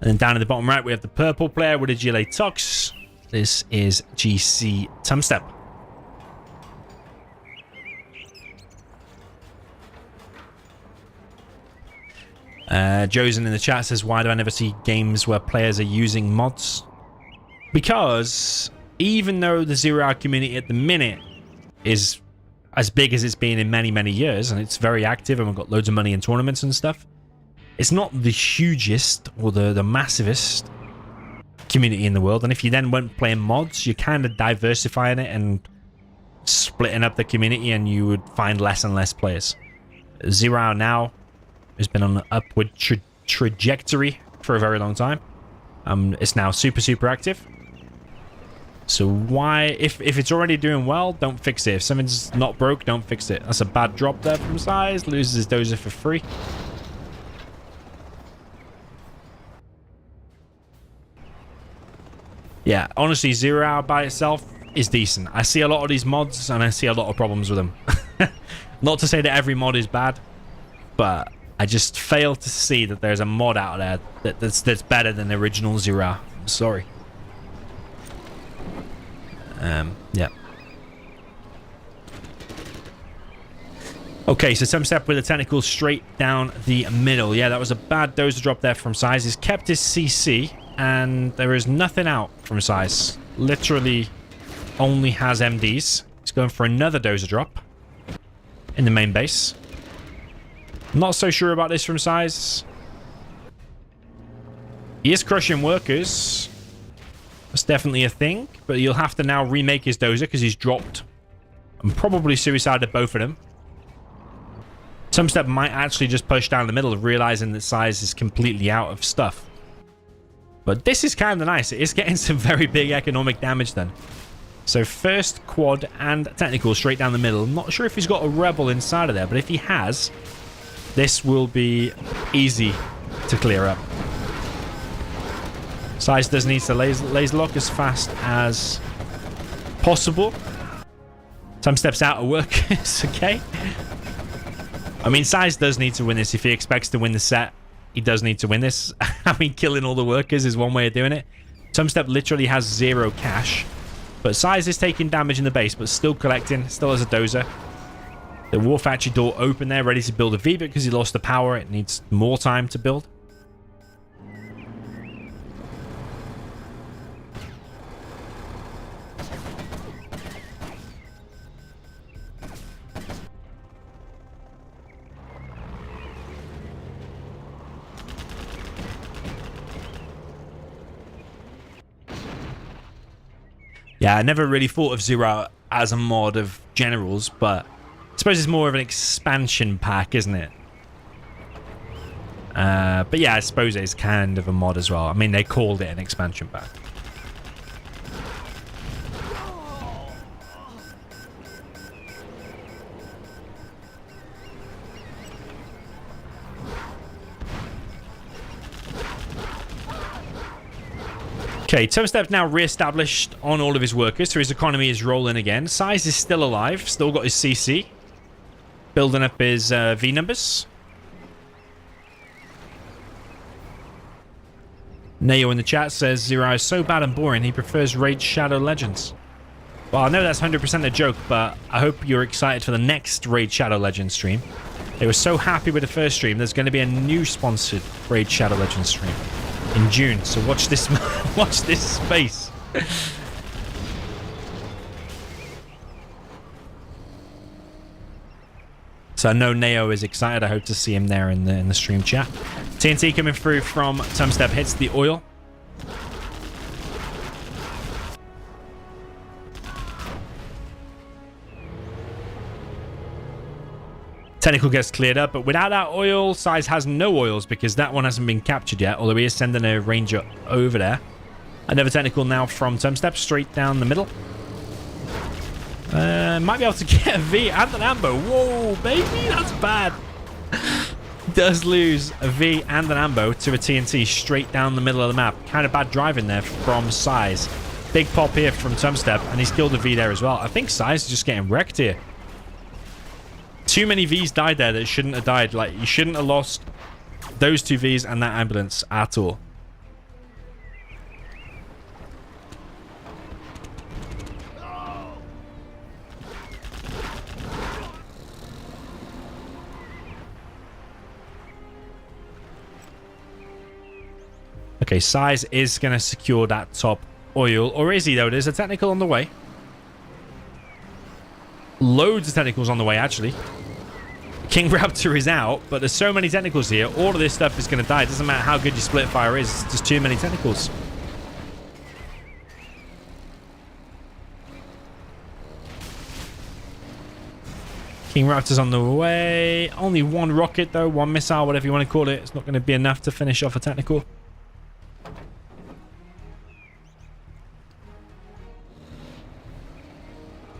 And then down in the bottom right, we have the purple player with the GLA Tox. This is GC Tumstep. Josen in the chat says, why do I never see games where players are using mods? Because even though the zero-hour community at the minute is as big as it's been in many years, and it's very active, and we've got loads of money in tournaments and stuff, it's not the hugest or the massivest community in the world. And if you then went playing mods, you're kind of diversifying it and splitting up the community, and you would find less and less players. Zero Hour now has been on an upward trajectory for a very long time. It's now super active. So why, if it's already doing well, don't fix it. If something's not broke, don't fix it. That's a bad drop there from SiZe. Loses his dozer for free. Yeah, honestly, Zero Hour by itself is decent. I see a lot of these mods, and I see a lot of problems with them. Not to say that every mod is bad, but I just fail to see that there's a mod out there that's better than the original Zira. I'm sorry. Yeah. Okay, so Tumstep with a tentacle straight down the middle. Yeah, that was a bad dozer drop there from SiZe. He's kept his CC, and there is nothing out from SiZe. Literally only has MDs. He's going for another dozer drop in the main base. Not so sure about this from SiZe. He is crushing workers. That's definitely a thing, but he'll have to now remake his dozer because he's dropped and probably suicided both of them. Tumstep might actually just push down the middle, realizing that SiZe is completely out of stuff. But this is kind of nice. It is getting some very big economic damage then. So first quad and technical straight down the middle. I'm not sure if he's got a rebel inside of there, but if he has, this will be easy to clear up. SiZe does need to laser lock as fast as possible. Tumstep's out of work. It's okay. I mean, SiZe does need to win this. If he expects to win the set, he does need to win this. I mean, killing all the workers is one way of doing it. Tumstep literally has 0 cash. But SiZe is taking damage in the base, but still collecting. Still has a dozer. The war factory door open there, ready to build a V, because he lost the power. It needs more time to build. Yeah, I never really thought of Zira as a mod of generals, but I suppose it's more of an expansion pack, isn't it? But yeah, I suppose it's kind of a mod as well. I mean, they called it an expansion pack. Okay, Tumstep's now re-established on all of his workers, so his economy is rolling again. SiZe is still alive, still got his CC. Building up his V numbers. Neo in the chat says, Zira is so bad and boring, he prefers Raid Shadow Legends. Well, I know that's 100% a joke, but I hope you're excited for the next Raid Shadow Legends stream. They were so happy with the first stream, there's going to be a new sponsored Raid Shadow Legends stream in June, so watch this watch this space. So I know Neo is excited. I hope to see him there in the stream chat. TNT coming through from Tumstep, hits the oil. Technical gets cleared up, but without that oil, SiZe has no oils because that one hasn't been captured yet, although he is sending a ranger over there. Another technical now from Tumstep, straight down the middle. Might be able to get a V and an Ambo. Whoa, baby, that's bad. Does lose a V and an Ambo to a TNT straight down the middle of the map. Kind of bad driving there from SiZe. Big pop here from Tumstep, and he's killed a V there as well. I think SiZe is just getting wrecked here. Too many Vs died there that shouldn't have died. Like, you shouldn't have lost those 2 Vs and that ambulance at all. Okay, SiZe is going to secure that top oil. Or is he, though? There's a technical on the way. Loads of technicals on the way, actually. King Raptor is out, but there's so many technicals here. All of this stuff is going to die. It doesn't matter how good your split fire is. It's just too many technicals. King Raptor's on the way. Only one rocket, though. One missile, whatever you want to call it. It's not going to be enough to finish off a technical.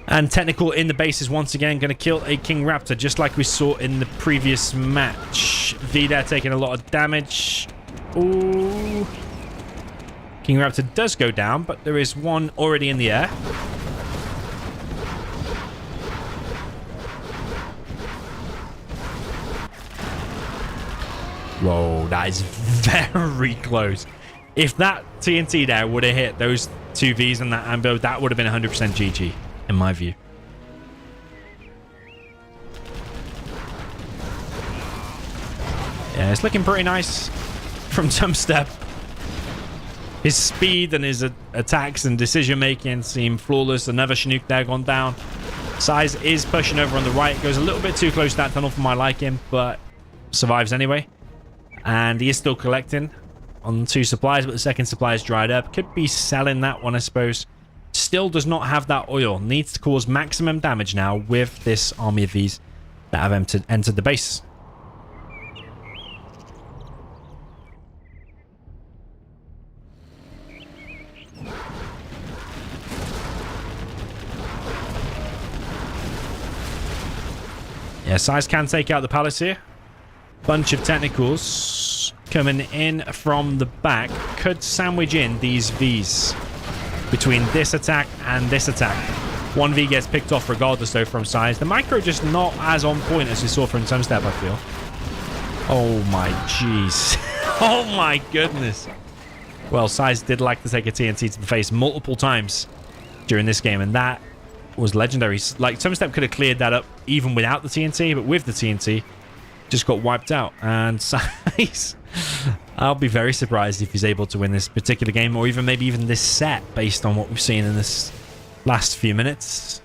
And technical in the base is once again going to kill a King Raptor, just like we saw in the previous match. V there taking a lot of damage. Ooh. King Raptor does go down, but there is one already in the air. Whoa, that is very close. If that TNT there would have hit those two Vs and that ambo, that would have been 100% GG, in my view. Yeah, it's looking pretty nice from Tumstep. His speed and his attacks and decision-making seem flawless. Another Chinook there gone down. SiZe is pushing over on the right. Goes a little bit too close to that tunnel for my liking, but survives anyway. And he is still collecting on 2 supplies, but the second supply is dried up. Could be selling that one, I suppose. Still does not have that oil. Needs to cause maximum damage now with this army of Vs that have entered the base. Yeah, SiZe can take out the palace here. Bunch of technicals coming in from the back. Could sandwich in these Vs between this attack and this attack. One V gets picked off regardless, though, from SiZe. The micro just not as on point as we saw from Tumstep, I feel. Oh, my jeez. Oh, my goodness. Well, SiZe did like to take a TNT to the face multiple times during this game, and that was legendary. Like, Tumstep could have cleared that up even without the TNT, but with the TNT, just got wiped out. And SiZe, I'll be very surprised if he's able to win this particular game, or even maybe even this set, based on what we've seen in this last few minutes.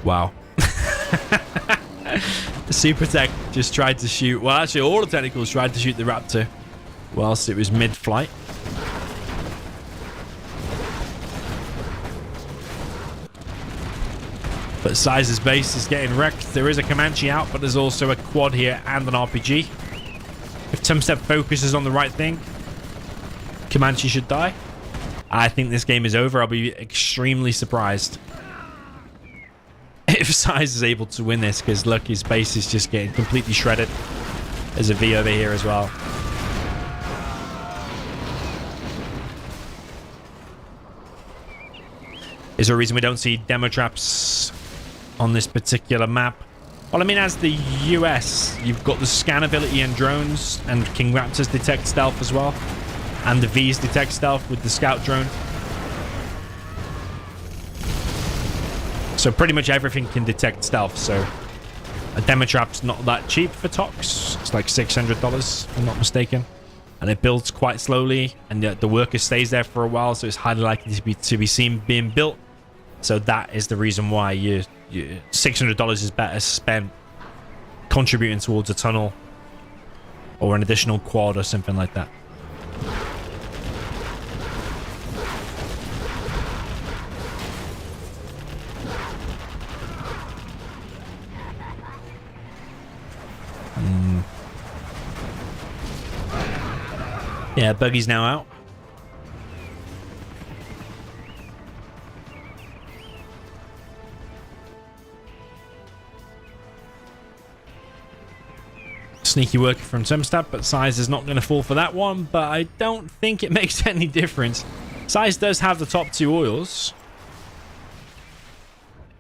Wow. The Super Tech just tried to shoot. Well, actually, all the technicals tried to shoot the Raptor whilst it was mid-flight. But SiZe's base is getting wrecked. There is a Comanche out, but there's also a quad here and an RPG. If Tumstep focuses on the right thing, Comanche should die. I think this game is over. I'll be extremely surprised if SiZe is able to win this, because look, his base is just getting completely shredded. There's a V over here as well. Is there a reason we don't see demo traps on this particular map? Well, I mean, as the US, you've got the scan ability and drones, and King Raptors detect stealth as well, and the Vs detect stealth with the scout drone. So pretty much everything can detect stealth. So a demo trap's not that cheap for Tox. It's like $600, if I'm not mistaken. And it builds quite slowly, and the worker stays there for a while, so it's highly likely to be seen being built. So that is the reason why $600 is better spent contributing towards a tunnel or an additional quad or something like that. Yeah, Buggy's now out. Sneaky work from Tumstep, but SiZe is not going to fall for that one. But I don't think it makes any difference. SiZe does have the top 2 oils.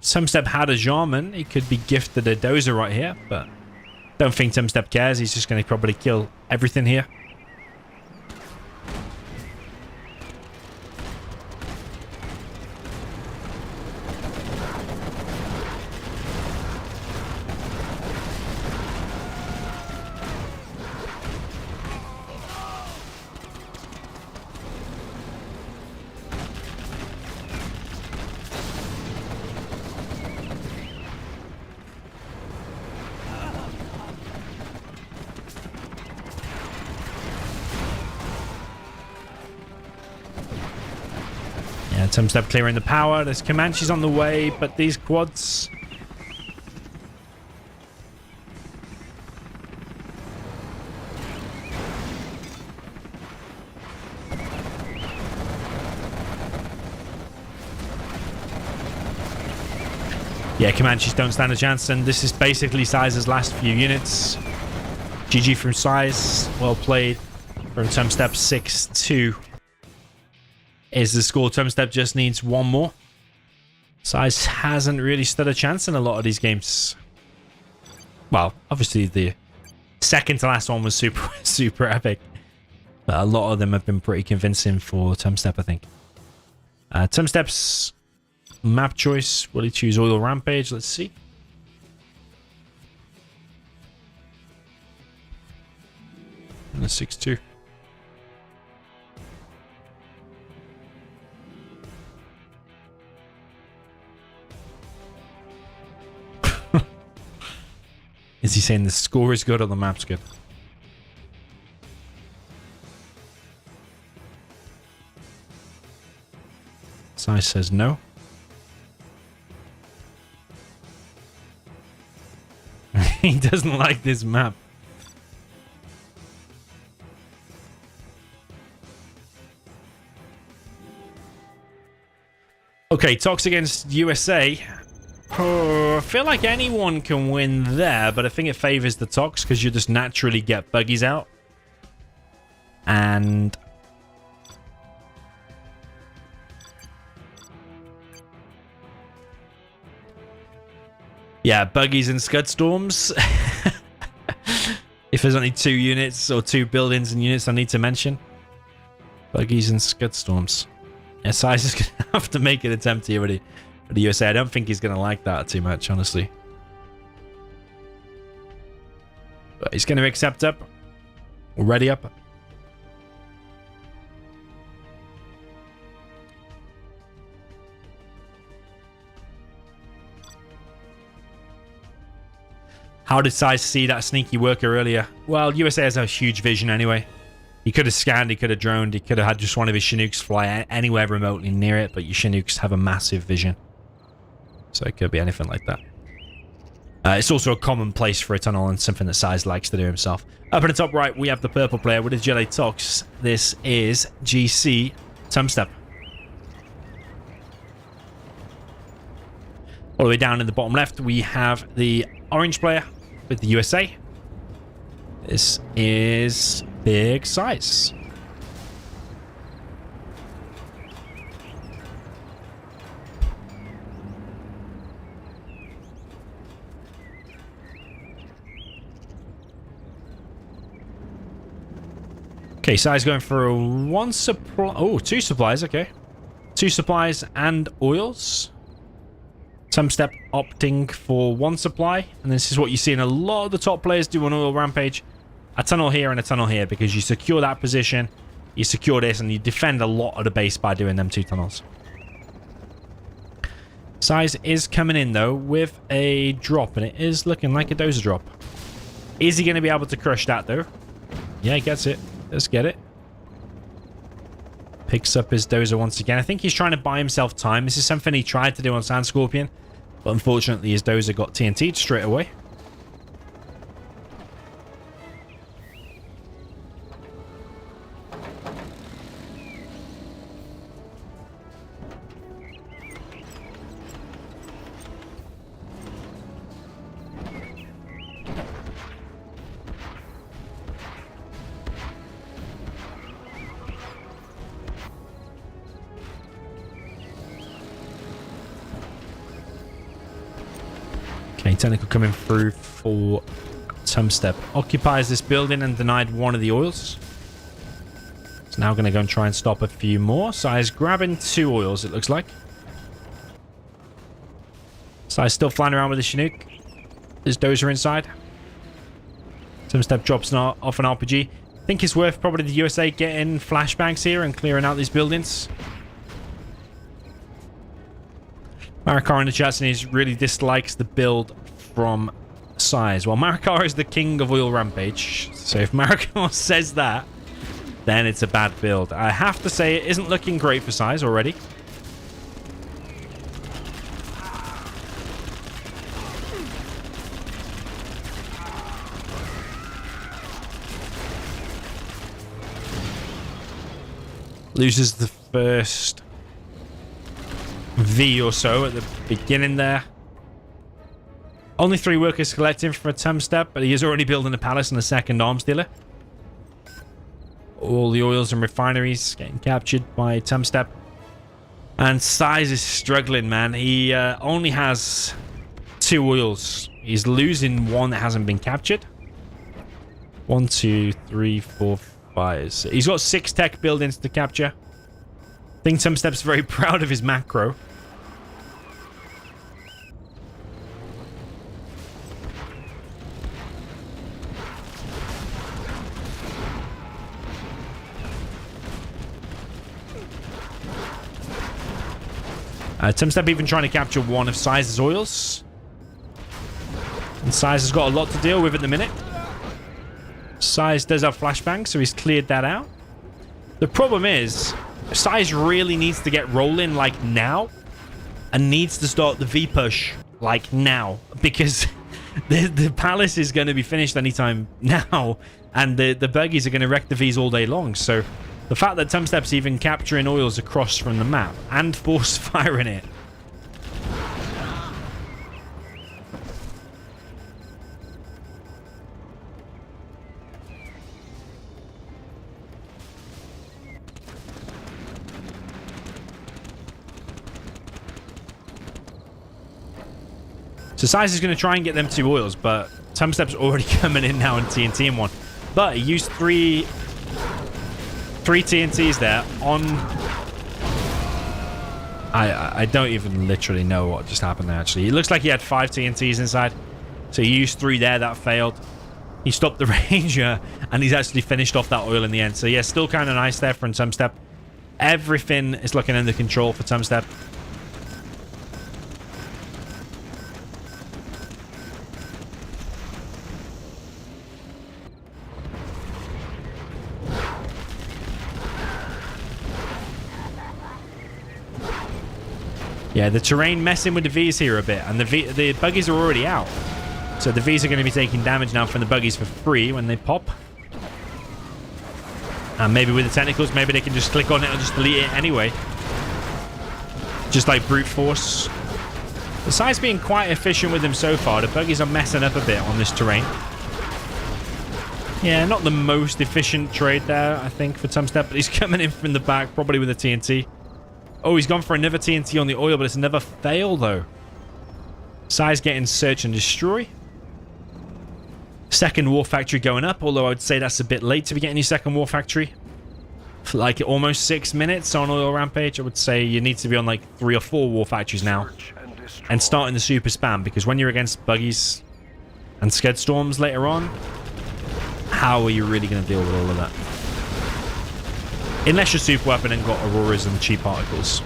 Tumstep had a Jarman. He could be gifted a Dozer right here, but don't think Tumstep cares. He's just going to probably kill everything here. Tumstep clearing the power. There's Comanches on the way, but these quads... Yeah, Comanches don't stand a chance, and this is basically SiZe's last few units. GG from SiZe, well played. From Tumstep 6-2 is the score. Tumstep just needs one more. SiZe hasn't really stood a chance in a lot of these games. Well, obviously the second to last one was super epic. But a lot of them have been pretty convincing for Tumstep, I think. Tumstep's map choice. Will he choose Oil Rampage? Let's see. And a 6-2. Is he saying the score is good or the map's good? SiZe says no. He doesn't like this map. Okay, Tox against USA. Oh, I feel like anyone can win there, but I think it favors the Tox because you just naturally get buggies out. And yeah, buggies and scud storms. If there's only 2 units or 2 buildings and units I need to mention. Buggies and scud storms. Yeah, SiZe is going to have to make an attempt here for the USA. I don't think he's going to like that too much, honestly. But he's going to accept up. Ready up. How did SiZe see that sneaky worker earlier? Well, USA has a huge vision anyway. He could have scanned, he could have droned, he could have had just one of his Chinooks fly anywhere remotely near it, but your Chinooks have a massive vision. So it could be anything like that. It's also a common place for a tunnel and something that SiZe likes to do himself. Up in the top right, we have the purple player with his Jelly Tox. This is GC Tumstep. All the way down in the bottom left, we have the orange player with the USA. This is Big SiZe. Okay, SiZe going for one supply. Oh, 2 supplies. Okay, 2 supplies and oils. Tumstep opting for 1 supply, and this is what you see in a lot of the top players do on Oil Rampage. A tunnel here and a tunnel here, because you secure that position, you secure this, and you defend a lot of the base by doing them 2 tunnels. SiZe is coming in, though, with a drop, and it is looking like a dozer drop. Is he going to be able to crush that, though? Yeah, he gets it. Let's get it. Picks up his dozer once again. I think he's trying to buy himself time. This is something he tried to do on Sand Scorpion, but unfortunately his dozer got TNT'd straight away. Okay, Tentacle coming through for Tumstep. Occupies this building and denied one of the oils. It's now going to go and try and stop a few more. SiZe grabbing 2 oils, it looks like. SiZe still flying around with the Chinook. There's dozer inside. Tumstep drops off an RPG. I think it's worth probably the USA getting flashbangs here and clearing out these buildings. Marikar in the chat saying he really dislikes the build from SiZe. Well, Marikar is the king of Oil Rampage, so if Marikar says that, then it's a bad build. I have to say it isn't looking great for SiZe already. Loses the first V or so at the beginning there. Only 3 workers collecting for Tumstep, but he is already building a palace and a second arms dealer. All the oils and refineries getting captured by Tumstep. And SiZe is struggling, man. He only has 2 oils. He's losing 1 that hasn't been captured. 1, 2, 3, 4, 5. So he's got 6 tech buildings to capture. I think Tumstep's very proud of his macro. Tumstep even trying to capture 1 of SiZe's oils. And SiZe has got a lot to deal with at the minute. SiZe does have flashbang, so he's cleared that out. The problem is, SiZe really needs to get rolling like now. And needs to start the V push like now. Because the palace is going to be finished anytime now. And the buggies are going to wreck the Vs all day long. So the fact that Tumstep's even capturing oils across from the map and force firing it. So SiZe is going to try and get them 2 oils, but Tumstep's already coming in now on TNT in 1. But he used 3 TNTs there on... I don't even literally know what just happened there, actually. It looks like he had 5 TNTs inside. So he used 3 there. That failed. He stopped the Ranger, and he's actually finished off that oil in the end. So yeah, still kind of nice there from Tumstep. Everything is looking under control for Tumstep. Yeah, the terrain messing with the Vs here a bit, and the buggies are already out. So the Vs are going to be taking damage now from the buggies for free when they pop. And maybe with the technicals, maybe they can just click on it and just delete it anyway. Just like brute force. The SiZe being quite efficient with them so far. The buggies are messing up a bit on this terrain. Yeah, not the most efficient trade there, I think, for Tumstep, but he's coming in from the back, probably with a TNT. Oh, he's gone for another TNT on the oil, but it's another fail, though. SiZe getting search and destroy. Second war factory going up, although I would say that's a bit late to be getting your second war factory. For like almost 6 minutes on oil rampage, I would say you need to be on like 3 or 4 war factories now. And starting the super spam, because when you're against buggies and scud storms later on, how are you really going to deal with all of that? Unless you're super weapon and got auroras and cheap particles.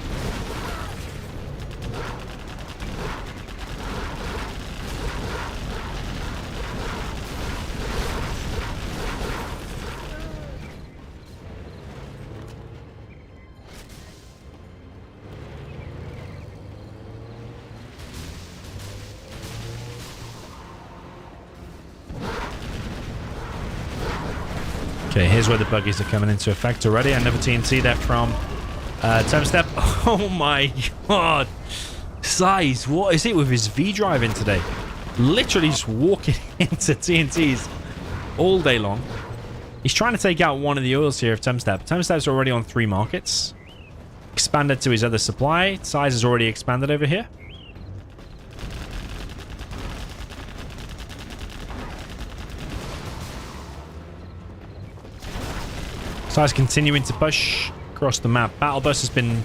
Okay, here's where the buggies are coming into effect already. Another TNT there from Tumstep. Oh my god. SiZe, what is it with his V driving today? Literally just walking into TNTs all day long. He's trying to take out one of the oils here of Tumstep. Tumstep's already on 3 markets. Expanded to his other supply. SiZe has already expanded over here. SiZe continuing to push across the map. Battle bus has been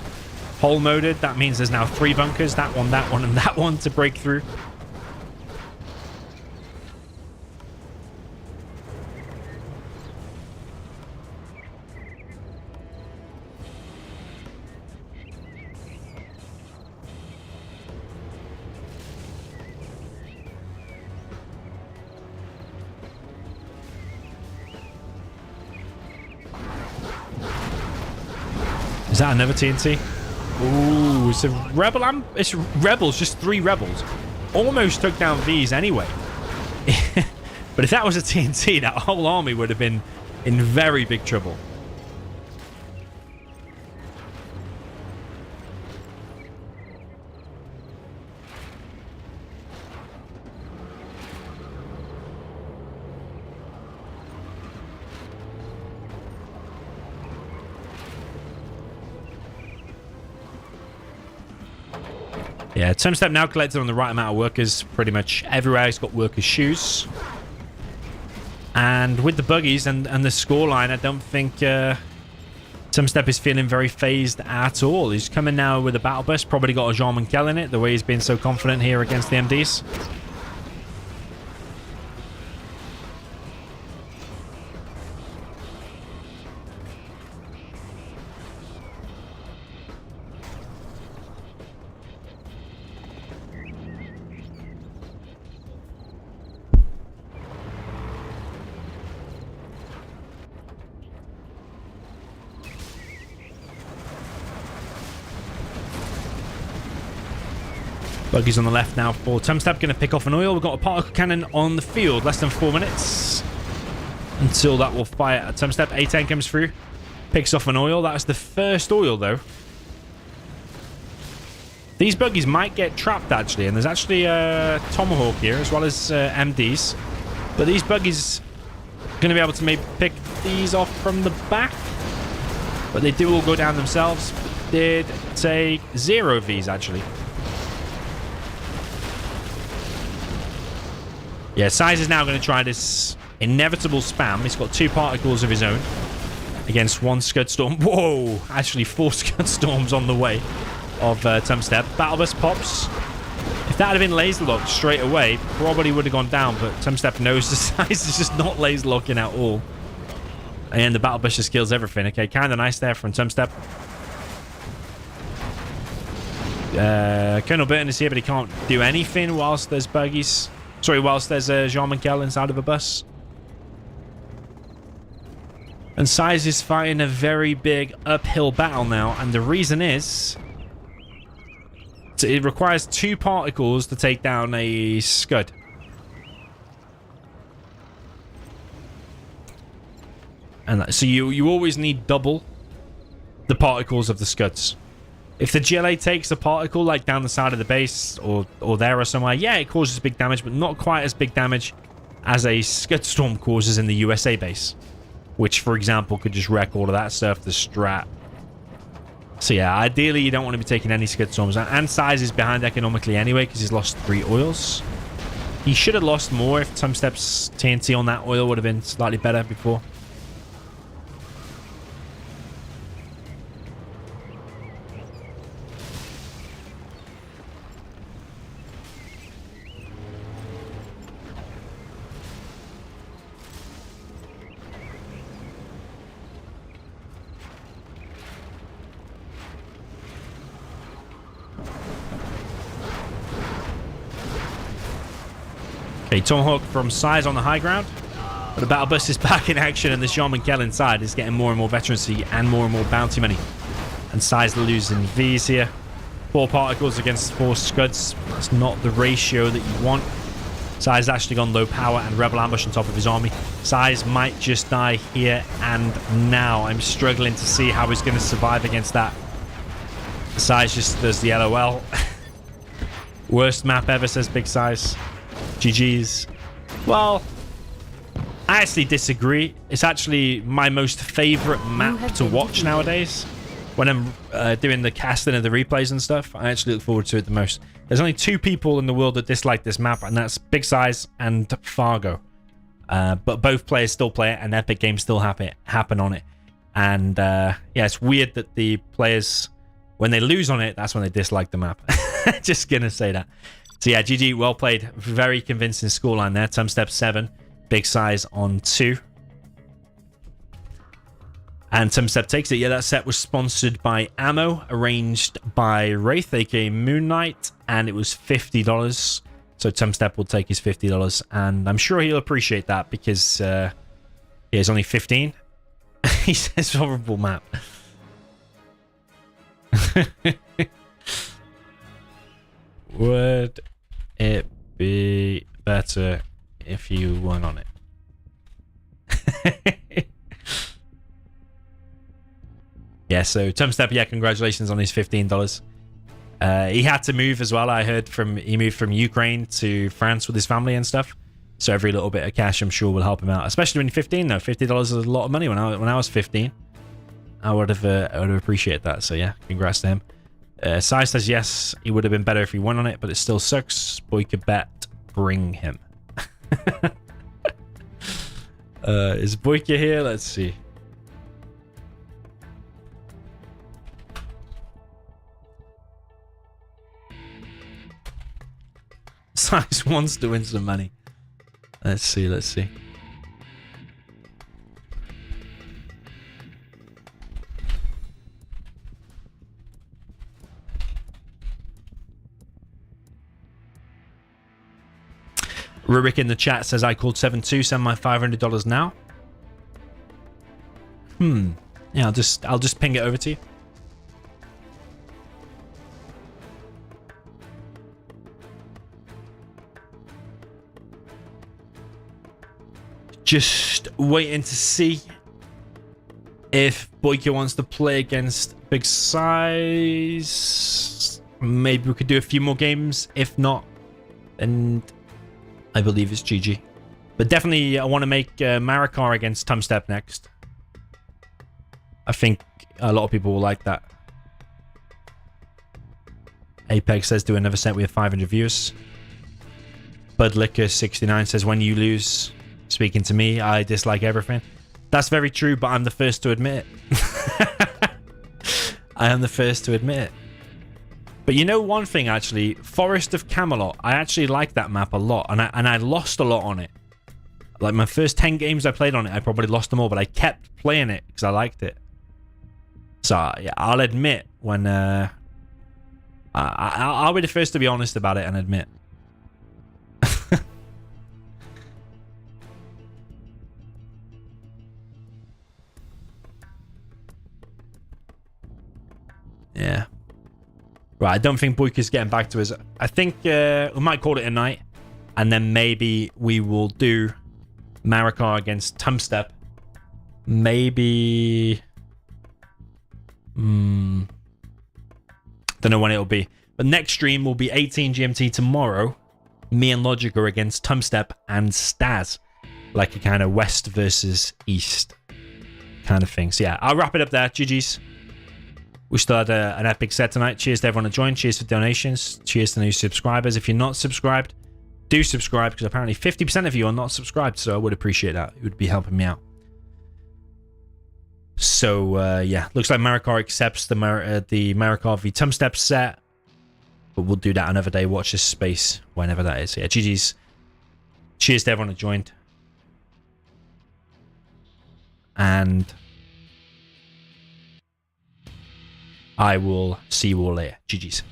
hull moded. That means there's now 3 bunkers. That one, and that one to break through. Is that another TNT? Ooh, it's a rebel. It's rebels, just 3 rebels. Almost took down Vs anyway. But if that was a TNT, that whole army would have been in very big trouble. Yeah, Tumstep now collected on the right amount of workers. Pretty much everywhere he's got workers' shoes. And with the buggies and the scoreline, I don't think Tumstep is feeling very phased at all. He's coming now with a battle bus. Probably got a Jean-Michel in it, the way he's been so confident here against the MDs. Buggies on the left now for Tumstep. Going to pick off an oil. We've got a particle cannon on the field. Less than 4 minutes until that will fire at Tumstep. A10 comes through. Picks off an oil. That's the first oil, though. These buggies might get trapped, actually. And there's actually a Tomahawk here, as well as MDs. But these buggies are going to be able to maybe pick these off from the back. But they do all go down themselves. Did take 0 of these, actually. Yeah, SiZe is now going to try this inevitable spam. He's got 2 particles of his own against 1 Scud Storm. Whoa! Actually, 4 Scud Storms on the way of Tumstep. Battle Bus pops. If that had been laser locked straight away, probably would have gone down, but Tumstep knows the SiZe is just not laser locking at all. And the Battle Bus just kills everything. Okay, kind of nice there from Tumstep. Colonel Burton is here, but he can't do anything whilst there's buggies. Sorry, whilst there's a Jean-Michel inside of a bus. And SiZe is fighting a very big uphill battle now. And the reason is... it requires 2 particles to take down a Scud. And so you always need double the particles of the Scuds. If the GLA takes a particle like down the side of the base or there or somewhere, yeah, it causes big damage, but not quite as big damage as a Scud Storm causes in the USA base. Which, for example, could just wreck all of that stuff, the strat. So yeah, ideally you don't want to be taking any Scud Storms. And SiZe is behind economically anyway because he's lost 3 oils. He should have lost more if Tumstep's TNT on that oil would have been slightly better before. Okay, Tomahawk from SiZe on the high ground. But the Battle Bus is back in action, and the Jean-Michel inside is getting more and more veterancy and more bounty money. And SiZe losing V's here. 4 particles against 4 Scuds. That's not the ratio that you want. SiZe's actually gone low power and Rebel Ambush on top of his army. SiZe might just die here and now. I'm struggling to see how he's going to survive against that. SiZe just does the LOL. Worst map ever, says Big SiZe. GG's. Well, I actually disagree. It's actually my most favorite map to watch nowadays. When I'm doing the casting of the replays and stuff, I actually look forward to it the most. There's only 2 people in the world that dislike this map, and that's Big SiZe and Fargo. But both players still play it, and epic games still happen on it. And yeah, it's weird that the players, when they lose on it, that's when they dislike the map. Just gonna say that. So yeah, GG, well played. Very convincing scoreline there. Tumstep 7, Big SiZe on 2. And Tumstep takes it. Yeah, that set was sponsored by Ammo, arranged by Wraith, aka Moon Knight, and it was $50. So Tumstep will take his $50, and I'm sure he'll appreciate that because he has only 15. He says horrible map. Would it be better if you won on it? Yeah, so Tumstep, yeah, congratulations on his $15. He had to move as well. I heard he moved from Ukraine to France with his family and stuff. So every little bit of cash, I'm sure, will help him out. Especially when you're 15, though. $50 is a lot of money. When I was 15, I would have appreciated that. So yeah, congrats to him. SiZe says yes, he would have been better if he won on it, but it still sucks. Boyka bet, bring him. Is Boyka here? Let's see. SiZe wants to win some money. Let's see, let's see. Rurik in the chat says I called 7-2, send my $500 now. Yeah, I'll just ping it over to you. Just waiting to see if Boyka wants to play against Big SiZe. Maybe we could do a few more games. If not, then I believe it's GG. But definitely I want to make Marikar against Tumstep next. I think a lot of people will like that. Apex says do another set. We have 500 viewers. Budlicker69 says when you lose, speaking to me, I dislike everything. That's very true, but I'm the first to admit it. I am the first to admit it. But you know one thing, actually, Forest of Camelot, I actually like that map a lot, and I lost a lot on it. Like my first 10 games I played on it, I probably lost them all, but I kept playing it because I liked it. So yeah, I'll admit when I'll be the first to be honest about it and admit. Yeah. Right, I don't think Boyka's getting back to us. I think we might call it a night. And then maybe we will do Marikar against Tumstep. Maybe... don't know when it'll be. But next stream will be 18 GMT tomorrow. Me and Logic are against Tumstep and Staz. Like a kind of west versus east kind of thing. So yeah, I'll wrap it up there. GG's. We still had an epic set tonight. Cheers to everyone that joined. Cheers for donations. Cheers to new subscribers. If you're not subscribed, do subscribe, because apparently 50% of you are not subscribed, so I would appreciate that. It would be helping me out. So, yeah. Looks like Marikar accepts the Marikar v Tumstep set. But we'll do that another day. Watch this space whenever that is. Yeah, GG's. Cheers to everyone that joined. And I will see you all later. GG's.